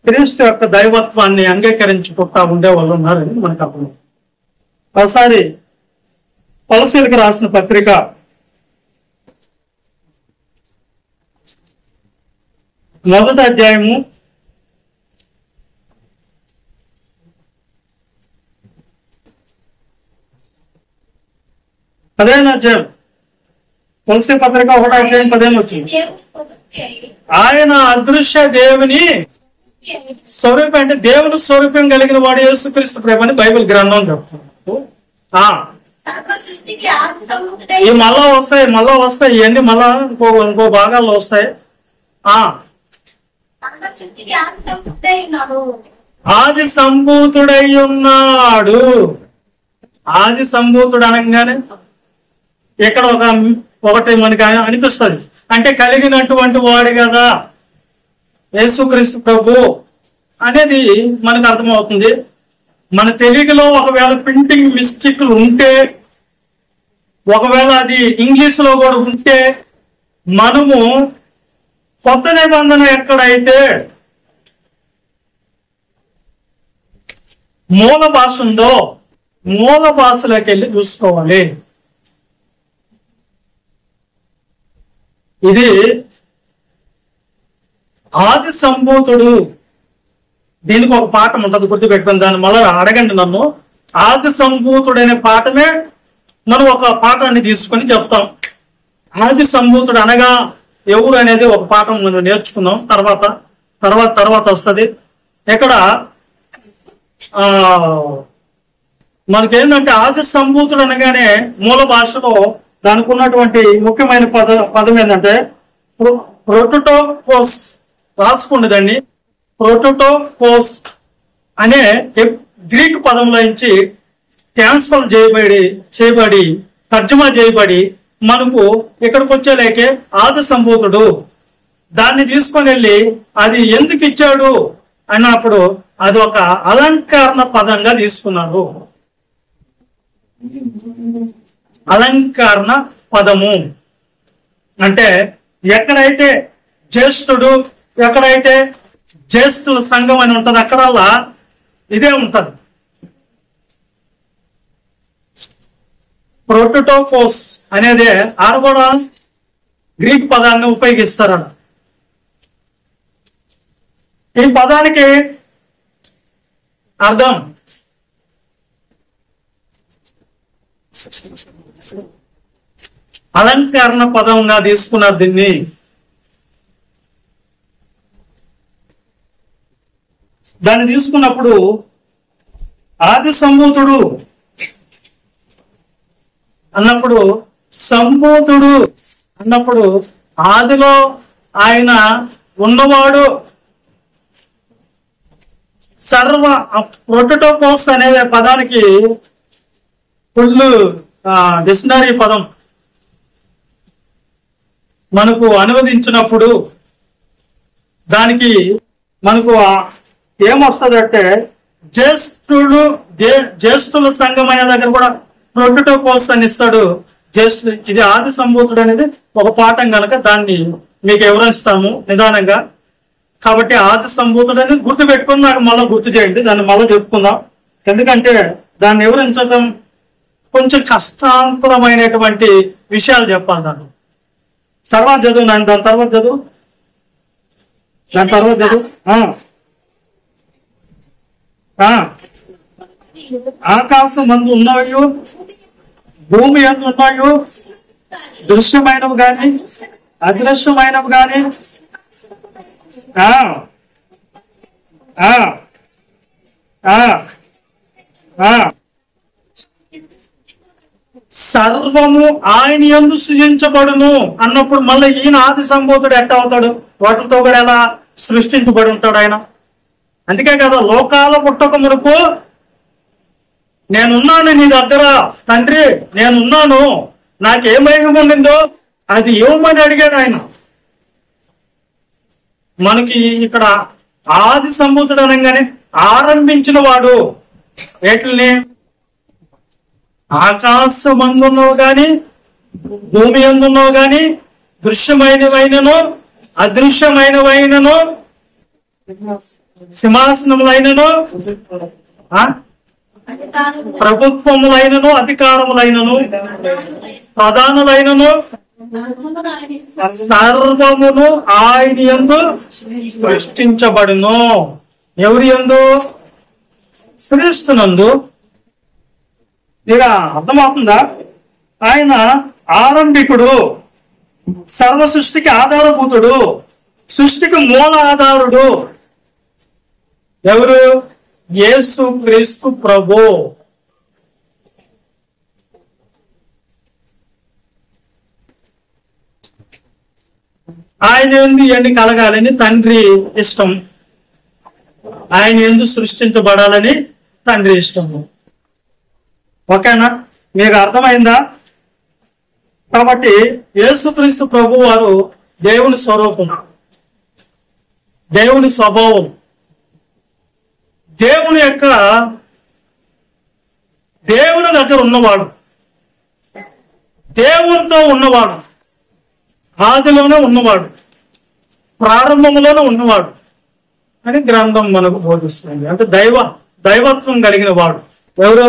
క్రీస్తు యొక్క దైవత్వాన్ని అంగీకరించుకుంటా ఉండే వాళ్ళు ఉన్నారని మనకు అప్పుడు. ఒకసారి కొలసీలకు రాసిన పత్రిక 1వ అధ్యాయము 15వ అధ్యాయం, కొలసీ పత్రిక 1వ అధ్యాయం 15 వచ్చింది. ఆయన అదృశ్య దేవుని స్వరూపం అంటే దేవుని స్వరూపం కలిగిన వాడు యేసుక్రీస్తు ప్రభువు అని బైబిల్ గ్రంథం చెప్తుంది. ఈ మళ్ళా వస్తాయి ఇవన్నీ మళ్ళా ఇంకో భాగాల్లో వస్తాయి. ఆది సంభూతుడై ఉన్నాడు. ఆది సంభూతుడు అనగానే ఇక్కడ ఒకటి మనకి అనిపిస్తుంది, అంటే కలిగినటువంటి వాడు కదా యేసుక్రీస్తు ప్రభు అనేది మనకు అర్థమవుతుంది. మన తెలుగులో ఒకవేళ ప్రింటింగ్ మిస్టేక్లు ఉంటే, ఒకవేళ అది ఇంగ్లీష్ లో కూడా ఉంటే, మనము కొత్త నిబంధన ఎక్కడైతే మూల భాష ఉందో మూల భాషలోకి వెళ్ళి చూసుకోవాలి. ఇది ఆది సంభూతుడు, దీనికి ఒక పాఠం ఉంటుంది, గుర్తుపెట్టుకుని దాన్ని మళ్ళీ అడగండి నన్ను. ఆది సంభూతుడు అనే పాఠమే మనం ఒక పాఠాన్ని తీసుకొని చెప్తాం. ఆది సంభూతుడు అనగా ఎవరు అనేది ఒక పాఠం మనం నేర్చుకున్నాం. తర్వాత వస్తుంది. ఇక్కడ మనకేంటంటే ఆది సంభూతుడు అనగానే మూల భాషలో దానికి ఉన్నటువంటి ముఖ్యమైన పదం ఏంటంటే ప్రోటోటోకోస్. రాసుకోండి దాన్ని. ప్రోటోటోకోస్ అనే గ్రీక్ పదంలో నుంచి ట్రాన్స్ఫర్ చేయబడి తర్జమా చేయబడి మనకు ఇక్కడికి వచ్చేలేకే ఆది సంభూతుడు. దాన్ని తీసుకొని వెళ్ళి అది ఎందుకు ఇచ్చాడు అన్నప్పుడు అది ఒక అలంకరణ పదంగా తీసుకున్నారు. అలంకరణ పదము అంటే ఎక్కడైతే జ్యేష్ఠుడు, ఎక్కడైతే జ్యేష్ఠుల సంఘం అని ఉంటది అక్కడల్లా ఇదే ఉంటది. ప్రోటోటోకోస్ అనేది ఆడ కూడా గ్రీక్ పదాన్ని ఉపయోగిస్తారట. ఈ పదానికి అర్థం అలంకరణ పదంగా తీసుకున్నారు దీన్ని. దాన్ని తీసుకున్నప్పుడు ఆది సంభూతుడు అన్నప్పుడు, సంభూతుడు అన్నప్పుడు ఆదిలో ఆయన ఉన్నవాడు. సర్వ ప్రోటోటోకోస్ అనే పదానికి ఫుల్ డిక్షనరీ పదం మనకు అనువదించినప్పుడు దానికి మనకు ఏమొస్తుందంటే జ్యేష్ఠుల సంఘం అనే దగ్గర కూడా ప్రోటోటోకోస్ అని ఇస్తాడు. జ్యేష్ఠుడు ఇది ఆది సంభూతుడు అనేది ఒక పాఠం కనుక దాన్ని మీకు వివరిస్తాము నిదానంగా. కాబట్టి ఆది సంభూతుడు అనేది గుర్తు పెట్టుకుని నాకు మళ్ళీ గుర్తు చేయండి, దాన్ని మళ్ళీ చెప్పుకుందాం. ఎందుకంటే దాన్ని వివరించడం కొంచెం కష్టాంతరమైనటువంటి విషయాలు చెప్పాలి. దాన్ని తర్వాత చదువు నాన్న, దాని తర్వాత చదువు. ఆకాశం మందు ఉన్నాయో భూమి ఎందు ఉన్నాయో దృశ్యమైనవి గాని అదృశ్యమైనవి గాని సర్వము ఆయన యందు సృజించబడును అన్నప్పుడు మళ్ళీ ఈయన ఆది సంభూతుడు ఎట్ట అవుతాడు? వాటితో కూడా ఎలా సృష్టించబడి ఉంటాడు ఆయన? అందుకే కదా లోకాల పుట్టక మునుపు నేనున్నాను నీ దగ్గర తండ్రి, నేనున్నాను, నాకేమైనా ఉండిందో అది ఇవ్వమని అడిగాడు ఆయన. మనకి ఇక్కడ ఆది సంభూతుడు అనగానే ఆరంభించిన వాడు వేటిల్ని ఆకాశం అందున్నావు గాని భూమి అందున్నావు గాని దృశ్యమైనవైనను అదృశ్యమైనవైనను సింహాసనములైనను ప్రభుత్వములైనను అధికారములైనను ప్రధానులైనను సర్వమును ఆయన యందు సృష్టించబడును. ఎవరి యందు? క్రీస్తునందు. ఇక అర్థమవుతుందా? ఆయన ఆరంభికుడు, సర్వ సృష్టికి ఆధారభూతుడు, సృష్టికి మూల ఆధారుడు. ఎవరు? యేసు క్రీస్తు ప్రభు. ఆయన ఎందు ఇవన్నీ కలగాలని తండ్రి ఇష్టం, ఆయన ఎందు సృష్టించబడాలని తండ్రి ఇష్టము. ఓకేనా? మీకు అర్థమైందా? కాబట్టి యేసుక్రీస్తు ప్రభు వారు దేవుని స్వరూపం, దేవుని స్వభావం, దేవుని దగ్గర ఉన్నవాడు, దేవునితో ఉన్నవాడు, ఆదిలోనే ఉన్నవాడు, ప్రారంభంలోనే ఉన్నవాడు అని గ్రంథం మనకు బోధిస్తుంది. అంటే దైవత్వం కలిగిన వాడు ఎవరు?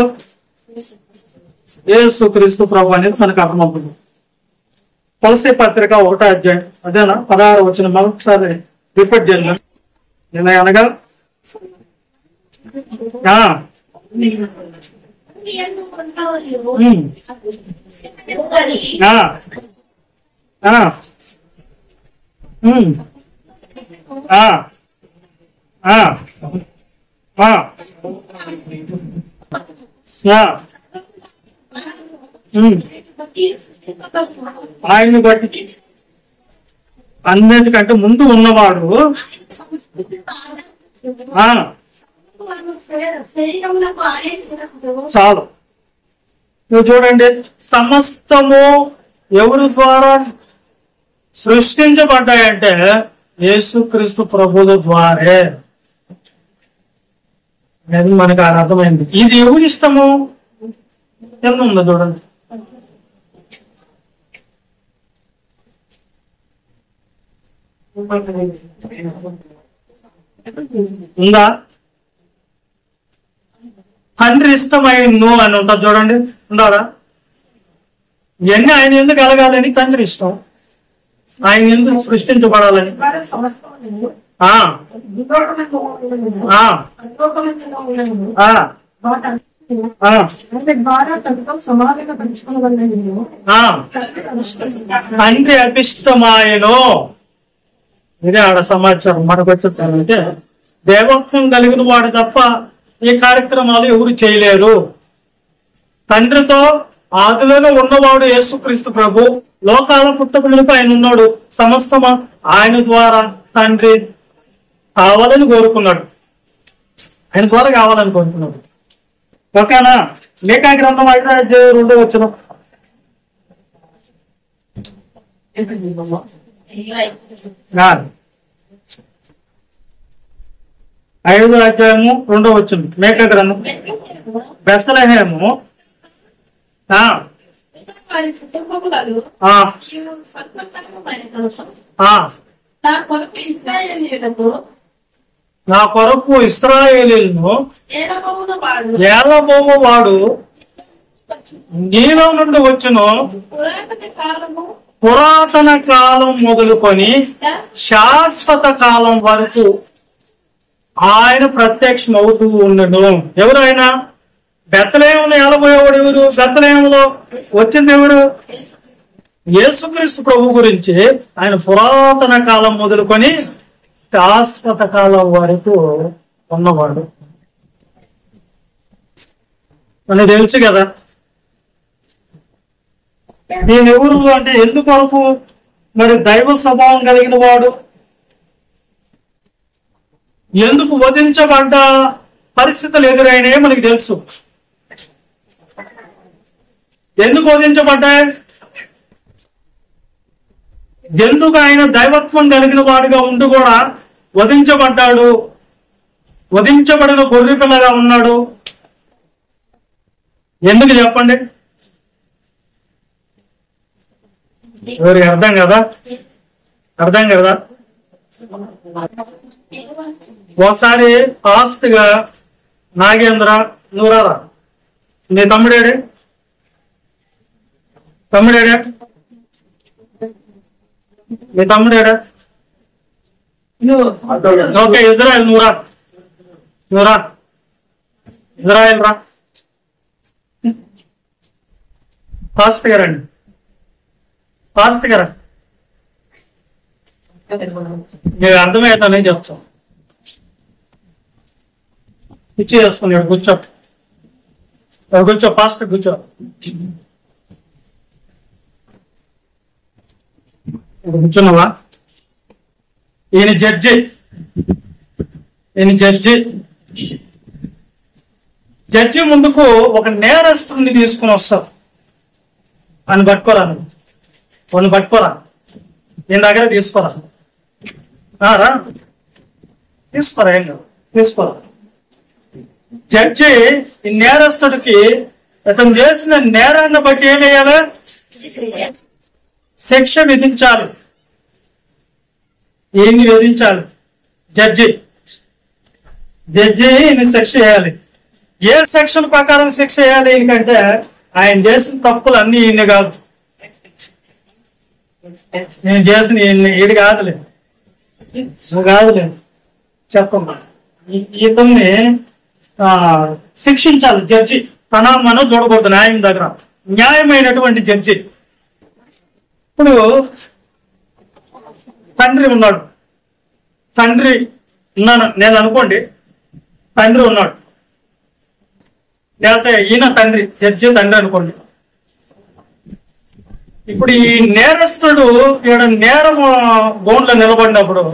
యేసుక్రీస్తు ప్రభు అనేది మనకు అర్థమవుతుంది. కొలసీ పత్రిక 1వ అధ్యాయం అదేనా 16 వచ్చిన మరొకసారి రిపీట్ చేద్దాం. అనగా ఆ, ఆ, ఆ, ఆయన్ని బట్టి అన్నిటికంటే ముందు ఉన్నవాడు ఆ, చాలు. నువ్వు చూడండి, సమస్తము ఎవరి ద్వారా సృష్టించబడ్డాయంటే యేసుక్రీస్తు ప్రభుల ద్వారే. అది మనకు అర్థమైంది. ఇది ఎవరి ఇష్టము ఎంత ఉందో చూడండి. ఉందా? తండ్రి ఇష్టమైను అని ఉంటుంది చూడండి, ఉందాడా? ఇవన్నీ ఆయన ఎందుకు కలగాలని తండ్రి ఇష్టం, ఆయన ఎందుకు సృష్టించబడాలని. ఆ, ఆ, ఆ, తండ్రి అభిష్టమాయను. ఇదే ఆడ సమాచారం మనకు వచ్చేటంటే దేవత్వం కలిగిన వాడు తప్ప ఈ కార్యక్రమాలు ఎవరు చేయలేరు. తండ్రితో ఆదిలోనే ఉన్నవాడు యేసుక్రీస్తు ప్రభు. లోకాల పుట్టకులకు ఆయన ఉన్నాడు. సమస్తం ఆయన ద్వారా తండ్రి కావాలని కోరుకున్నాడు, ఆయన ద్వారా కావాలని కోరుకున్నాడు. ఓకేనా? లేఖా గ్రంథం 5:2 వచ్చిన 5:2 వచ్చింది. లేఖా గ్రంథం. బెత్లెహేము నా కొరకు ఇశ్రాయేలీయులను ఏలబోము వాడు నీలో నుండి వచ్చును. పురాతన కాలం మొదలుకొని శాశ్వత కాలం వరకు ఆయన ప్రత్యక్షమవుతూ ఉండను. ఎవరైనా బెత్లెహేములో ఏలబోయేవాడు ఎవరు? బెత్లెహేములో వచ్చింది ఎవరు? యేసుక్రీస్తు ప్రభు గురించి ఆయన పురాతన కాలం మొదలుకొని శాశ్వత కాలం వరకు ఉన్నవాడు. మనకు తెలుసు కదా. నేను ఎవరు అంటే ఎందుకొరకు? మరి దైవ స్వభావం కలిగిన వాడు. ఎందుకు వధించబడ్డ పరిస్థితులు ఎదురైనాయో మనకి తెలుసు. ఎందుకు వధించబడ్డాయి? ఎందుకు ఆయన దైవత్వం కలిగిన వాడుగా ఉండి కూడా వధించబడ్డాడు? వధించబడిన గొర్రె పిల్లగా ఉన్నాడు. ఎందుకు చెప్పండి? ఎవరికి అర్థం కదా? అర్థం కదా? ఒకసారి ఫాస్ట్ గా నాగేంద్ర నూరారా, నీ తమ్ముడేడే? తమ్ముడేడా? మీ తమ్ముడేడా? ఓకే, ఇజ్రాయెల్ నూరా, నూరా ఇజ్రాయెల్ రా, ఫాస్ట్ గా రండి, ఫాస్ట్ గా రా. మీరు అర్థమవుతానే చెప్తాం. పిచ్చి చేసుకున్నాడు. కూర్చో, కూర్చో, ఫాస్ట్ కూర్చో. కూర్చున్నావా? ఈయన జడ్జి, ఈయన జడ్జి. జడ్జి ముందుకు ఒక నేరస్తుని తీసుకుని వస్తారు. అని పట్టుకోరా, వాళ్ళు పట్టుకోరా, నేను దగ్గర తీసుకోరా, రా తీసుకోరా, ఏం కాదు, తీసుకోరా. జడ్జి ఈ నేరస్తుడికి అతను చేసిన నేరాన్ని బట్టి ఏం వేయాలి? శిక్ష విధించాలి. ఏమి విధించాలి? జడ్జి శిక్ష చేయాలి. ఏ సెక్షన్ ప్రకారం శిక్ష చేయాలి? ఎందుకంటే ఆయన చేసిన తప్పులు అన్ని ఈయన కాదు, నేను చేసిన ఈడు కాదులే, నువ్వు కాదులే, చెప్పమ్మా. ఇతన్ని శిక్షించాలి జడ్జి. తన మనం చూడకూడదు న్యాయం దగ్గర. న్యాయమైనటువంటి జడ్జి. ఇప్పుడు తండ్రి ఉన్నాడు. తండ్రి నేను అనుకోండి, తండ్రి ఉన్నాడు, లేకపోతే ఈయన తండ్రి, జడ్జి తండ్రి అనుకోండి. ఇప్పుడు ఈ నేరస్తుడు ఈడ నేరం గోన్లో నిలబడినప్పుడు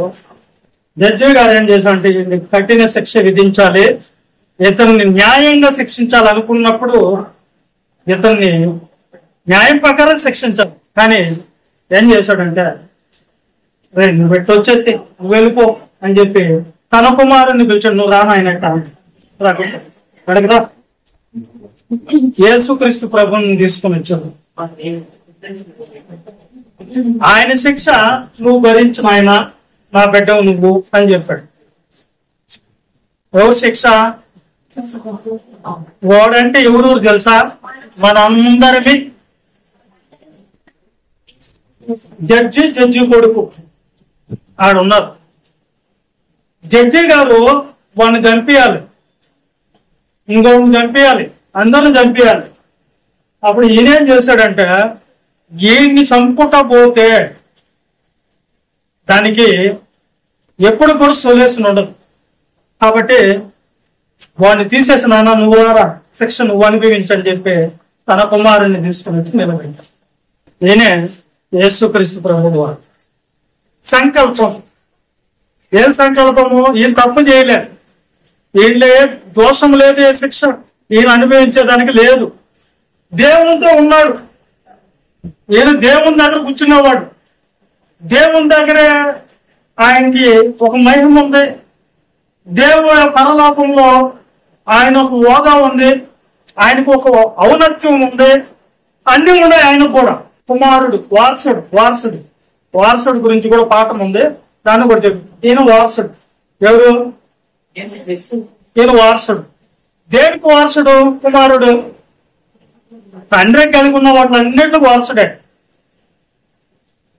జడ్జి గారు ఏం చేశారంటే కఠిన శిక్ష విధించాలి, ఇతన్ని న్యాయంగా శిక్షించాలి అనుకున్నప్పుడు ఇతన్ని న్యాయం ప్రకారం శిక్షించాలి. కానీ ఏం చేశాడంటే, నువ్వు పెట్టి వచ్చేసి నువ్వు వెళ్ళిపో అని చెప్పి తన కుమారుని పిలిచాడు. నువ్వు రానాయనట అడగరా, యేసుక్రీస్తు ప్రభుని తీసుకుని వచ్చాడు. ఆయన శిక్ష నువ్వు భరించిన ఆయన, నా బిడ్డవు నువ్వు అని చెప్పాడు. ఎవరు శిక్ష? వాడంటే ఎవరు తెలుసా? మనందరినీ జడ్జి కొడుకు ఆడున్నారు. జడ్జి గారు వాడిని చంపేయాలి, ఇంకొకరిని చంపేయాలి, అందరిని చంపేయాలి. అప్పుడు ఈయనేం చేశాడంటే, ఈయన్ని చంపుట పోతే దానికి ఎప్పుడు కూడా సొల్యూషన్ ఉండదు. కాబట్టి వాడిని తీసేసి, నాన్న నువ్వు రారా, శిక్ష నువ్వు అనుభవించని చెప్పి తన కుమారుణ్ణి తీసుకుని వచ్చి నిలబెట్టాడు. నేనే యేసుక్రీస్తు ప్రభువు వారు. సంకల్పం. ఏం సంకల్పము? ఈయన తప్పు చేయలేదు, ఈయన దోషం లేదు, ఏ శిక్ష ఈయన అనుభవించేదానికి లేదు. దేవునితో ఉన్నాడు, ఈయన దేవుని దగ్గర కూర్చునేవాడు. దేవుని దగ్గరే ఆయనకి ఒక మహిమ ఉంది, దేవుడు పరలోకంలో ఆయన ఒక హోదా ఉంది, ఆయనకు ఒక ఔన్నత్యం ఉంది, అన్ని ఉన్నాయి ఆయనకు కూడా. కుమారుడు, వారసుడు గురించి కూడా పాఠం ఉంది, దాన్ని కూడా చెప్పు. ఈయన వారసుడు. ఎవరు? ఈయన వారసుడు. దేనికి వారసుడు? కుమారుడు. తండ్రి కలిగి ఉన్న వాటిని అన్నింటిలో వారసుడే.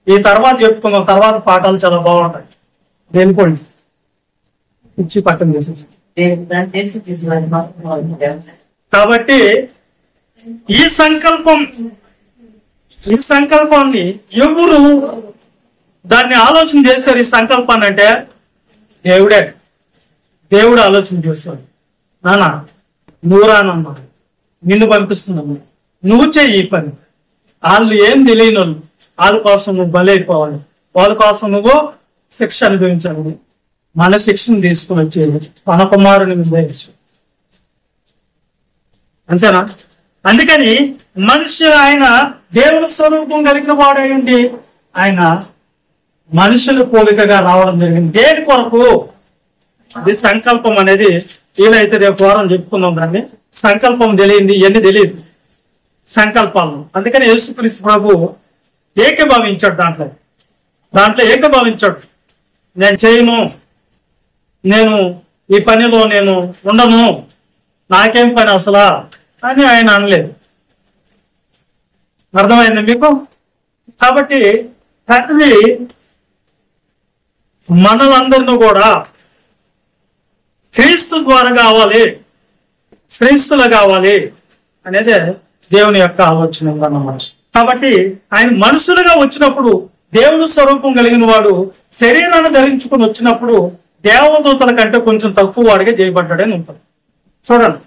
ఈ తర్వాత చెప్పుకుందాం, తర్వాత పాఠాలు చాలా బాగుంటాయి. దేనికోండి ఇచ్చి పట్టం చేసేసి. కాబట్టి ఈ సంకల్పాన్ని ఎవరు దాన్ని ఆలోచన చేశారు? ఈ సంకల్పాన్ని అంటే దేవుడు ఆలోచన చేశాడు. నానా నువ్వు రానమ్మా, నిన్ను పంపిస్తున్నాము, నువ్వు చెయ్యి ఈ పని. వాళ్ళు ఏం తెలియని వాళ్ళు, వాళ్ళ కోసం నువ్వు బలైపోవాలి, వాళ్ళ కోసం నువ్వు శిక్ష అనుభవించాలి. మన శిక్షను తీసుకుని వచ్చేది తన కుమారుని మీద అంతేనా? అందుకని మనిషి ఆయన దేవుని స్వరూపం కలిగిన వాడేయండి, ఆయన మనుషుల పోలికగా రావడం జరిగింది. దేని కొరకు? ఇది సంకల్పం అనేది వీలైతే రేపు వారం చెప్పుకుందాం. దాన్ని సంకల్పం తెలియంది, ఇవన్నీ తెలియదు సంకల్పాలను. అందుకని యేసుక్రీస్తు ప్రభు ఏకీభవించాడు, దాంట్లో ఏకీభవించాడు. నేను చేయను, నేను ఈ పనిలో నేను ఉండను, నాకేం పని అసలా అని ఆయన అనలేదు. అర్థమైంది మీకు? కాబట్టి తండ్రి మనలందరినీ కూడా క్రీస్తు ద్వారా కావాలి, క్రీస్తులు కావాలి అనేది దేవుని యొక్క ఆలోచన అన్నమాట. కాబట్టి ఆయన మనుషులుగా వచ్చినప్పుడు, దేవుని స్వరూపం కలిగిన వాడు శరీరాన్ని ధరించుకుని వచ్చినప్పుడు దేవదూతల కంటే కొంచెం తక్కువ వాడిగా చేయబడ్డాడని ఉంటుంది. చూడండి,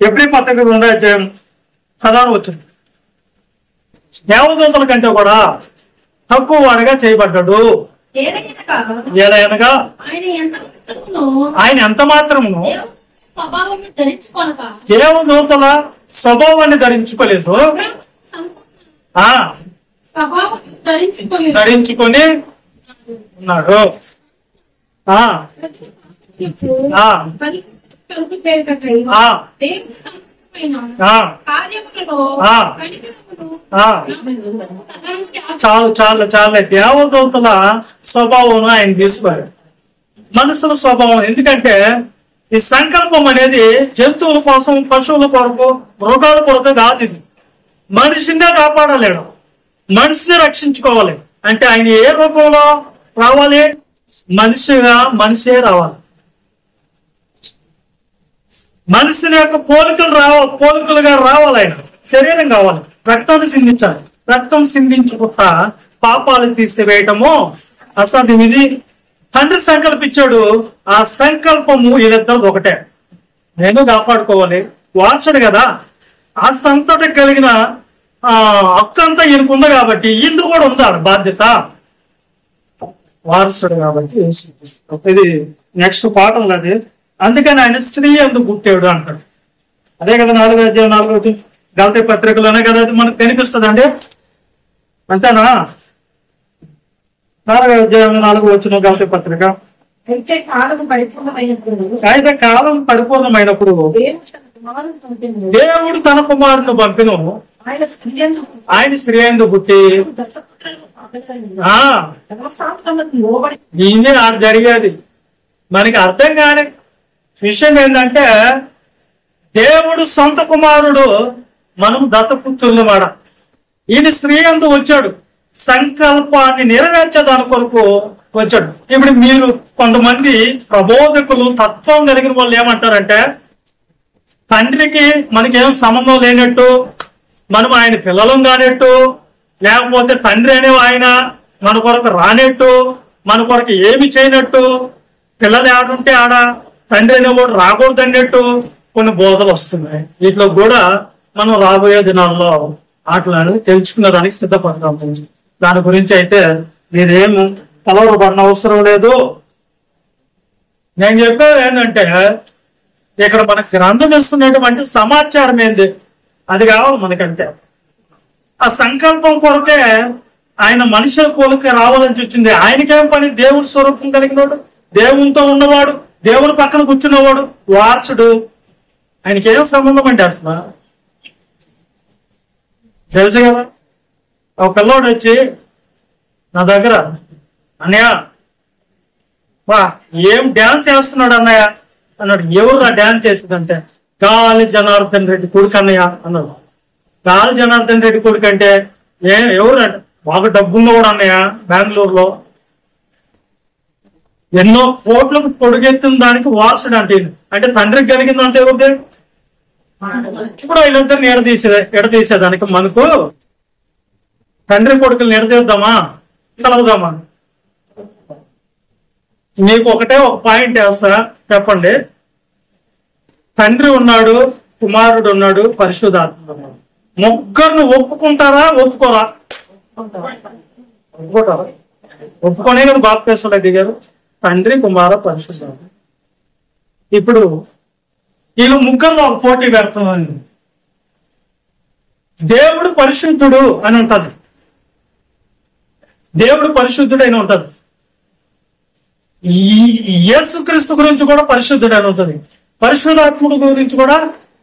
ఎప్పుడు పత్రిక 2:16 వచ్చింది. దేవదూతల కంటే కూడా తక్కువ వాడిగా చేయబడ్డాడు. ఏలయనగా ఆయన ఎంత మాత్రమును దేవదూతల స్వభావాన్ని ధరించుకోలేదు, ధరించుకొని ఉన్నాడు. చాలా దేవదూతల స్వభావం ఆయన తీసుకోవాలి, మనుషుల స్వభావం. ఎందుకంటే ఈ సంకల్పం అనేది జంతువుల కోసం, పశువుల కొరకు, మృగాల కొరకు కాదు. ఇది మనిషినే కాపాడలేడు, మనిషిని రక్షించుకోవాలి. అంటే ఆయన ఏ రూపంలో రావాలి? మనిషే రావాలి. మనిషిని యొక్క పోలికలుగా రావాలి. ఆయన శరీరం కావాలి, రక్తాన్ని సిందించాలి. రక్తం సిందించుకుంటా పాపాలు తీసివేయటము అసాధ్యం. ఇది తండ్రి సంకల్పించాడు. ఆ సంకల్పము వీళ్ళిద్దరిది ఒకటే, నేను కాపాడుకోవాలి. వారసుడు కదా, ఆస్తి అంతటి కలిగిన హక్కు అంతా ఈయనకు ఉంది కాబట్టి ఈయనది కూడా ఉంది ఆ బాధ్యత. వారసుడు కాబట్టి ఇది నెక్స్ట్ పాఠం అది. అందుకని ఆయన స్త్రీ ఎందుకు పుట్టాడు అంటాడు. అదే కదా 4 గలతీ పత్రికలోనే కదా అది మనకు కనిపిస్తుంది అండి. అంతేనా? 4 గలతీ పత్రిక. అయితే కాలం పరిపూర్ణమైనప్పుడు దేవుడు తన కుమారుని పంపిను. ఆయన స్త్రీ ఎందుకు పుట్టి ఈయన ఆడ జరిగేది మనకి అర్థం కాని విషయం ఏంటంటే, దేవుడు సొంత కుమారుడు, మనం దత్తపుత్రులు మాట. ఈయన స్త్రీ అందు వచ్చాడు, సంకల్పాన్ని నెరవేర్చేదాని కొరకు వచ్చాడు. ఇప్పుడు మీరు కొంతమంది ప్రబోధకులు, తత్వం కలిగిన వాళ్ళు ఏమంటారంటే, తండ్రికి మనకేం సంబంధం లేనట్టు, మనం ఆయన పిల్లలం కానట్టు, లేకపోతే తండ్రి అనే ఆయన మన కొరకు రానట్టు, మన కొరకు ఏమి చేయనట్టు, పిల్లలు ఆడుంటే ఆడ తండ్రి అనేవాడు రాకూడదు అన్నట్టు కొన్ని బోధలు వస్తున్నాయి. వీటిలో కూడా మనం రాబోయే దినాల్లో వాటిని తెలుసుకునేదానికి సిద్ధపడతాం. దాని గురించి అయితే మీరేమో కలవరపడిన అవసరం లేదు. నేను చెప్పేది ఏంటంటే, ఇక్కడ మనకు గ్రంథం ఇస్తున్నటువంటి సమాచారం ఏంది, అది కావాలి మనకంటే. ఆ సంకల్పం కొరకే ఆయన మనుషుల పోలిక రావాలని వచ్చింది. ఆయనకేం పని? దేవుడి స్వరూపం కలిగినవాడు, దేవునితో ఉన్నవాడు, దేవుడి పక్కన కూర్చున్నవాడు, వారసుడు. ఆయనకేం సంబంధం అంటే అసలు తెలుసు కదా. ఒక పిల్లోడు వచ్చి నా దగ్గర, అన్నయ్య వా ఏం డ్యాన్స్ చేస్తున్నాడు అన్నయ్య అన్నాడు. ఎవరు ఆ డ్యాన్స్ చేసిందంటే, గాలి జనార్దన్ రెడ్డి కొడుకు అన్నయ్య అన్నాడు. గాలి జనార్దన్ రెడ్డి కొడుకు అంటే ఎవరు అంటే, బాగా డబ్బున్న కూడా అన్నయ్య, బెంగళూరులో ఎన్నో కోట్లకు పొడుగెత్తిన దానికి వారసుడు అంటే తండ్రికి కలిగిందంటే ఎవరిది? ఇప్పుడు వీళ్ళిద్దరిని ఎడదీసేదానికి మనకు తండ్రి కొడుకులు ఎడదీద్దామా, కలవదామా? మీకు ఒకటే ఒక పాయింట్ వేస్తా, చెప్పండి. తండ్రి ఉన్నాడు, కుమారుడు ఉన్నాడు, పరిశుద్ధాత్మ ఉన్నాడు. ముగ్గురిని ఒప్పుకుంటారా, ఒప్పుకోరా? ఒప్పుకుంటారా? ఒప్పుకొనే కదా బాప్తిస్మం దిగారు, తండ్రి, కుమార, పరిశుద్ధాత్మ. ఇప్పుడు వీళ్ళు ముగ్గురులో ఒక పోటీ పెడుతున్నాను. దేవుడు పరిశుద్ధుడు అని ఉంటది, దేవుడు పరిశుద్ధుడు అని ఉంటది. యేసుక్రీస్తు గురించి కూడా పరిశుద్ధుడు అని ఉంటుంది, పరిశుద్ధాత్ముడు గురించి కూడా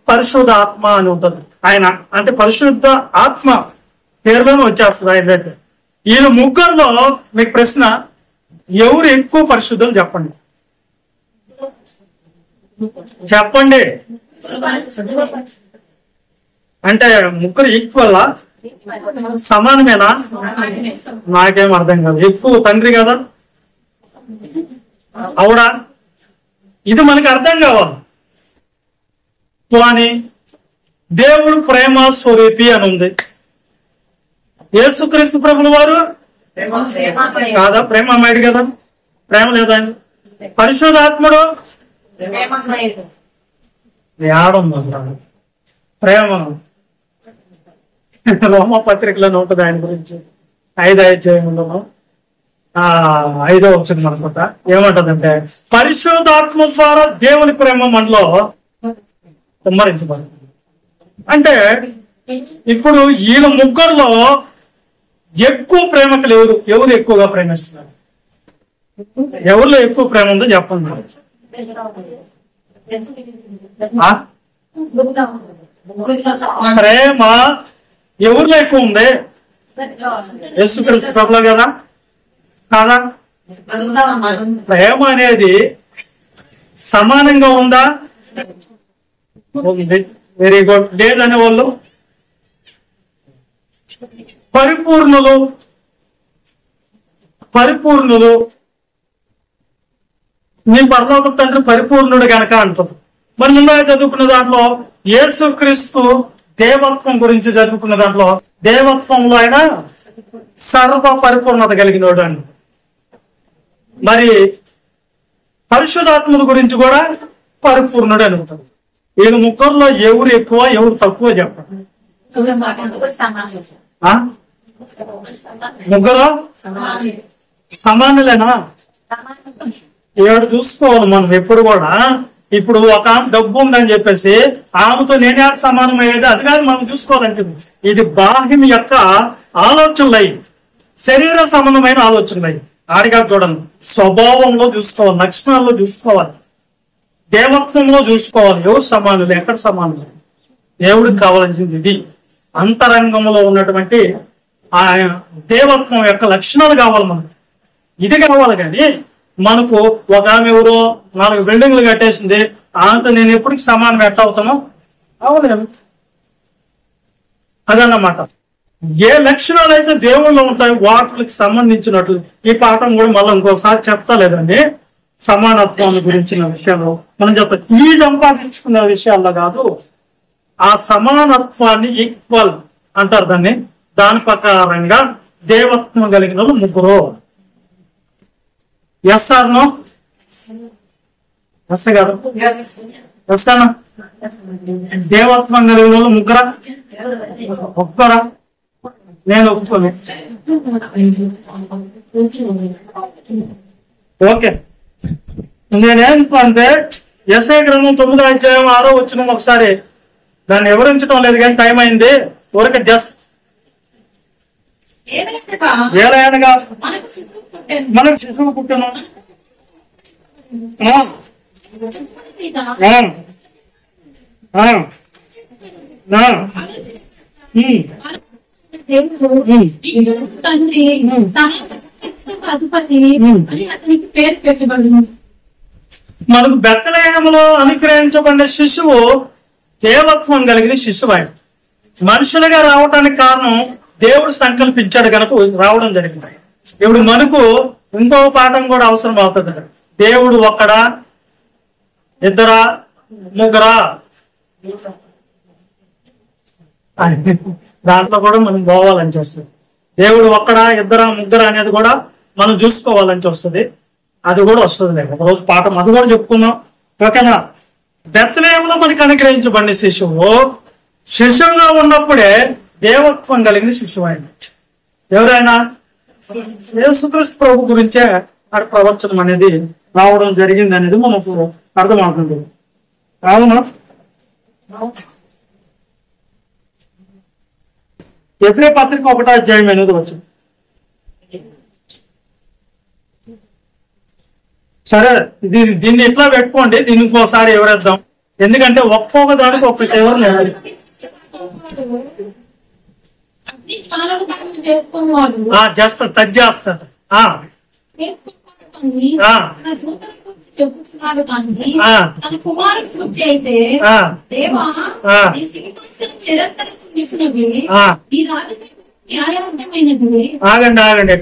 పరిశుద్ధ ఆత్మ అని ఉంటుంది. ఆయన అంటే పరిశుద్ధ ఆత్మ పేరులోనే వచ్చేస్తుంది ఆయన దగ్గర. ఈయన ముగ్గురులో మీకు ప్రశ్న, ఎవరు ఎక్కువ పరిశుద్ధులు చెప్పండి, చెప్పండి. అంటే ముగ్గురు ఈక్వల్ సమానమేనా? నాకేం అర్థం కాదు. ఎక్కువ తండ్రి కదా, అవుడా? ఇది మనకు అర్థం కావాలి. కానీ దేవుడు ప్రేమ స్వరూపి అని ఉంది. యేసుక్రీస్తు ప్రభుల వారు కాదా? ప్రేమమయుడు కదా, ప్రేమ లేదా? పరిశుద్ధాత్ముడు ప్రేమ రోమ పత్రికలో ఉంటుంది ఆయన గురించి. 5వ అధ్యాయంలో 5వ వచనం అనుకుంటా ఏమంటదంటే, పరిశుద్ధాత్మ ద్వారా దేవుని ప్రేమ మనలో కుమ్మరించబడుతుంది. అంటే ఇప్పుడు వీళ్ళ ముగ్గురులో ఎక్కువ ప్రేమకులు ఎవరు ఎక్కువగా ప్రేమిస్తున్నారు? ఎవరిలో ఎక్కువ ప్రేమ ఉందో చెప్పండి. ప్రేమ ఎవరిలో ఎక్కువ ఉంది? యేసుక్రీస్తు ప్రభులో కదా, కాదా? ప్రేమ అనేది సమానంగా ఉందా? ఉంది. Very good. లేదనే వాళ్ళు పరిపూర్ణులు మీ పరలోక తండ్రి పరిపూర్ణుడు గనక అంటుంది. మరి ముందు చదువుకున్న దాంట్లో యేసుక్రీస్తు దేవత్వం గురించి చదువుకున్న దాంట్లో దేవత్వంలో ఆయన సర్వ పరిపూర్ణత కలిగినోడు అని. మరి పరిశుద్ధాత్మల గురించి కూడా పరిపూర్ణుడు అని ఉంటాడు. వీళ్ళ ముగ్గురులో ఎవరు ఎక్కువ ఎవరు తక్కువ చెప్పండి. ముగ్గురు సమానులేనా? ఏడు చూసుకోవాలి మనం ఎప్పుడు కూడా. ఇప్పుడు ఒక ఆమె డబ్బు ఉందని చెప్పేసి ఆమెతో నేనే సమానం అయ్యేది అది కాదు మనం చూసుకోవాలని. ఇది బాహ్యం యొక్క ఆలోచనలై, శరీర సంబంధమైన ఆలోచనలై. ఆడిగా చూడండి, స్వభావంలో చూసుకోవాలి, లక్షణాల్లో చూసుకోవాలి, దేవత్వంలో చూసుకోవాలి. ఎవరు సమానులు, ఎక్కడ సమానులు, దేవుడికి కావాల్సింది ఇది. అంతరంగంలో ఉన్నటువంటి ఆ దేవత్వం యొక్క లక్షణాలు కావాలి మనకు. ఇది కావాలి. కానీ మనకు ఒక ఆమె ఎవరో 4 బిల్డింగ్లు కట్టేసింది, ఆమెతో నేను ఎప్పటికి సమానం ఎట్ట అవుతానో అవలేదు. అదన్నమాట. ఏ లక్షణాలు అయితే దేవుళ్ళు ఉంటాయో వాటికి సంబంధించినట్లు ఈ పాఠం కూడా మళ్ళీ ఇంకోసారి చెప్తా లేదండి. సమానత్వాన్ని గురించిన విషయంలో మనం చెప్తాం. ఈ సంపాదించుకునే విషయాల్లో కాదు, ఆ సమానత్వాన్ని ఈక్వల్ అంటారు దాన్ని. దాని ప్రకారంగా దేవత్వం కలిగిన వాళ్ళు ముగ్గురు. Yes or no? ఎస్ గారు, ఎస్ అన్న. దేవత్వం కలిగిన వాళ్ళు ముగ్గురా, ఒక్కరా? నేను ఒప్పుకోను. ఓకే, నేనేంటే ఎస్ఐ గ్రంథం 9వ అధ్యాయం 6వ వచనం ఒకసారి దాన్ని వివరించడం లేదు కానీ టైం అయింది. ఊరికే జస్ట్ ఏలయనగా మనకు శిశువు పుట్టను, మనకు బెత్లెహేములో అనుగ్రహించబడిన శిశువు దేవత్వం కలిగిన శిశువు. ఆయన మనుషులుగా రావటానికి కారణం దేవుడు సంకల్పించాడు కనుక రావడం జరిగింది. ఇప్పుడు మనకు ఇంకో పాఠం కూడా అవసరం అవుతుంది. దేవుడు ఒక్కడా, ఇద్దరా, ముగ్గురా? దాంట్లో కూడా మనం పోవాలని చూస్తుంది. దేవుడు ఒక్కడా, ఇద్దరా, ముగ్గురా అనేది కూడా మనం చూసుకోవాలని చూస్తుంది. అది కూడా వస్తుంది. ఒకరోజు పాఠం అది కూడా చెప్పుకుందాం. ఓకేనా? బెత్లెహేములో మనకి అనుగ్రహించబడిన శిశువుగా ఉన్నప్పుడే దేవత్వం కలిగిన శిశువు ఆయన. ఎవరైనా యేసుక్రీస్తు ప్రభు గురించే అక్కడ ప్రవచనం అనేది రావడం జరిగింది అనేది మనకు అర్థమవుతుంది. అవునా? ఎబ్రీ పత్రిక 1వ అధ్యాయం అనేది వచ్చింది. సరే, దీన్ని ఇట్లా పెట్టుకోండి. దీన్ని ఇంకోసారి ఎవరేద్దాం, ఎందుకంటే ఒక్కొక్క దానికి ఒక్కొక్క ఎవరు లేదు. జస్ట్ టచ్ చేస్తాడు. ఆగండి ఆగండి.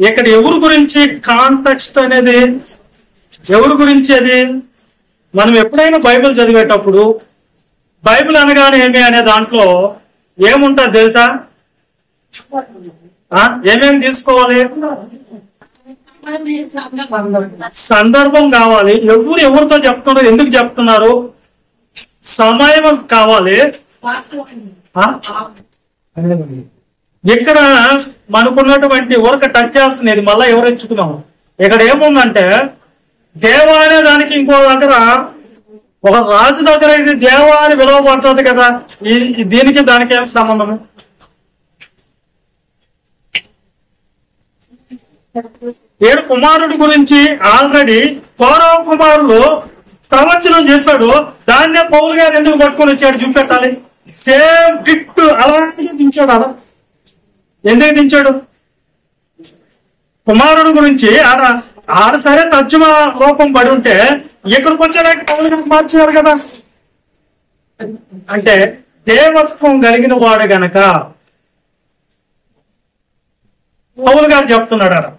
ఇక్కడ ఎవరి గురించి కాంటెక్స్ట్ అనేది, ఎవరి గురించి అది మనం ఎప్పుడైనా బైబిల్ చదివేటప్పుడు బైబిల్ అనగానే ఏమి అనే దాంట్లో ఏముంటుంది తెలుసా? ఏమేమి తీసుకోవాలి? సందర్భం కావాలి. ఎవరితో చెప్తున్నారు, ఎందుకు చెప్తున్నారు, సమయం కావాలి. ఇక్కడ మనకున్నటువంటి ఊరక టచ్ చేస్తుంది. మళ్ళా ఎవరు ఎంచుకున్నాము? ఇక్కడ ఏముందంటే దేవా అనే దానికి ఇంకో దగ్గర ఒక రాజు దగ్గర ఇది దేవా అని పిలువబడుతుంది కదా. దీనికి దానికి ఏం సంబంధం? ఏడు కుమారుడి గురించి ఆల్రెడీ కౌరవ కుమారులు ప్రవచనం చెప్పాడు. దాన్నే పౌలు గారు ఎందుకు పట్టుకొని వచ్చాడు చూపెట్టాలి. సేమ్ గిఫ్ట్ అలాంటిగా దించాడు. అలా ఎందుకు దించాడు? కుమారుడు గురించి ఆడ సరే తర్జుమా లోపం పడి ఉంటే ఇక్కడికి వచ్చేదాకా పౌలు గారు మార్చారు కదా. అంటే దేవత్వం కలిగిన వాడు గనక పౌలు గారు చెప్తున్నాడు.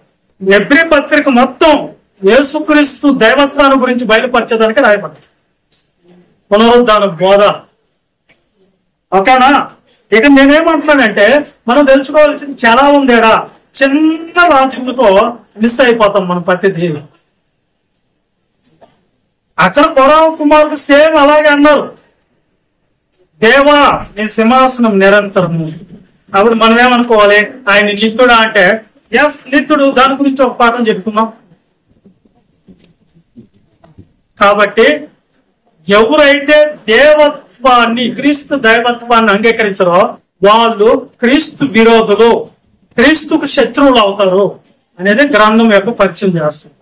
ఎబ్రీ పత్రిక మొత్తం యేసుక్రీస్తు దైవస్థానం గురించి బయలుపరచేదానికి రాయబడింది. పునరుద్ధాన బోధ. ఓకేనా? ఇక నేనేమంటున్నానంటే మనం తెలుసుకోవాల్సింది చాలా ఉందేడా. చిన్న లాజిక్తో మిస్ అయిపోతాం మనం ప్రతిదీ. అక్కడ కొరావు కుమారుడు సేమ్ అలాగే అన్నారు, దేవా నీ సింహాసనం నిరంతరము. అప్పుడు మనం ఏమనుకోవాలి, ఆయన నిత్యుడా అంటే ఎస్ నిత్యుడు, దాని గురించి ఒక పాఠం చెప్పుకున్నాం. కాబట్టి ఎవరైతే దేవత్వాన్ని, క్రీస్తు దైవత్వాన్ని అంగీకరించారో వాళ్ళు క్రీస్తు విరోధులు, క్రీస్తుకు శత్రువులు అవుతారు అనేది గ్రంథం యొక్క పరిచయం చేస్తుంది.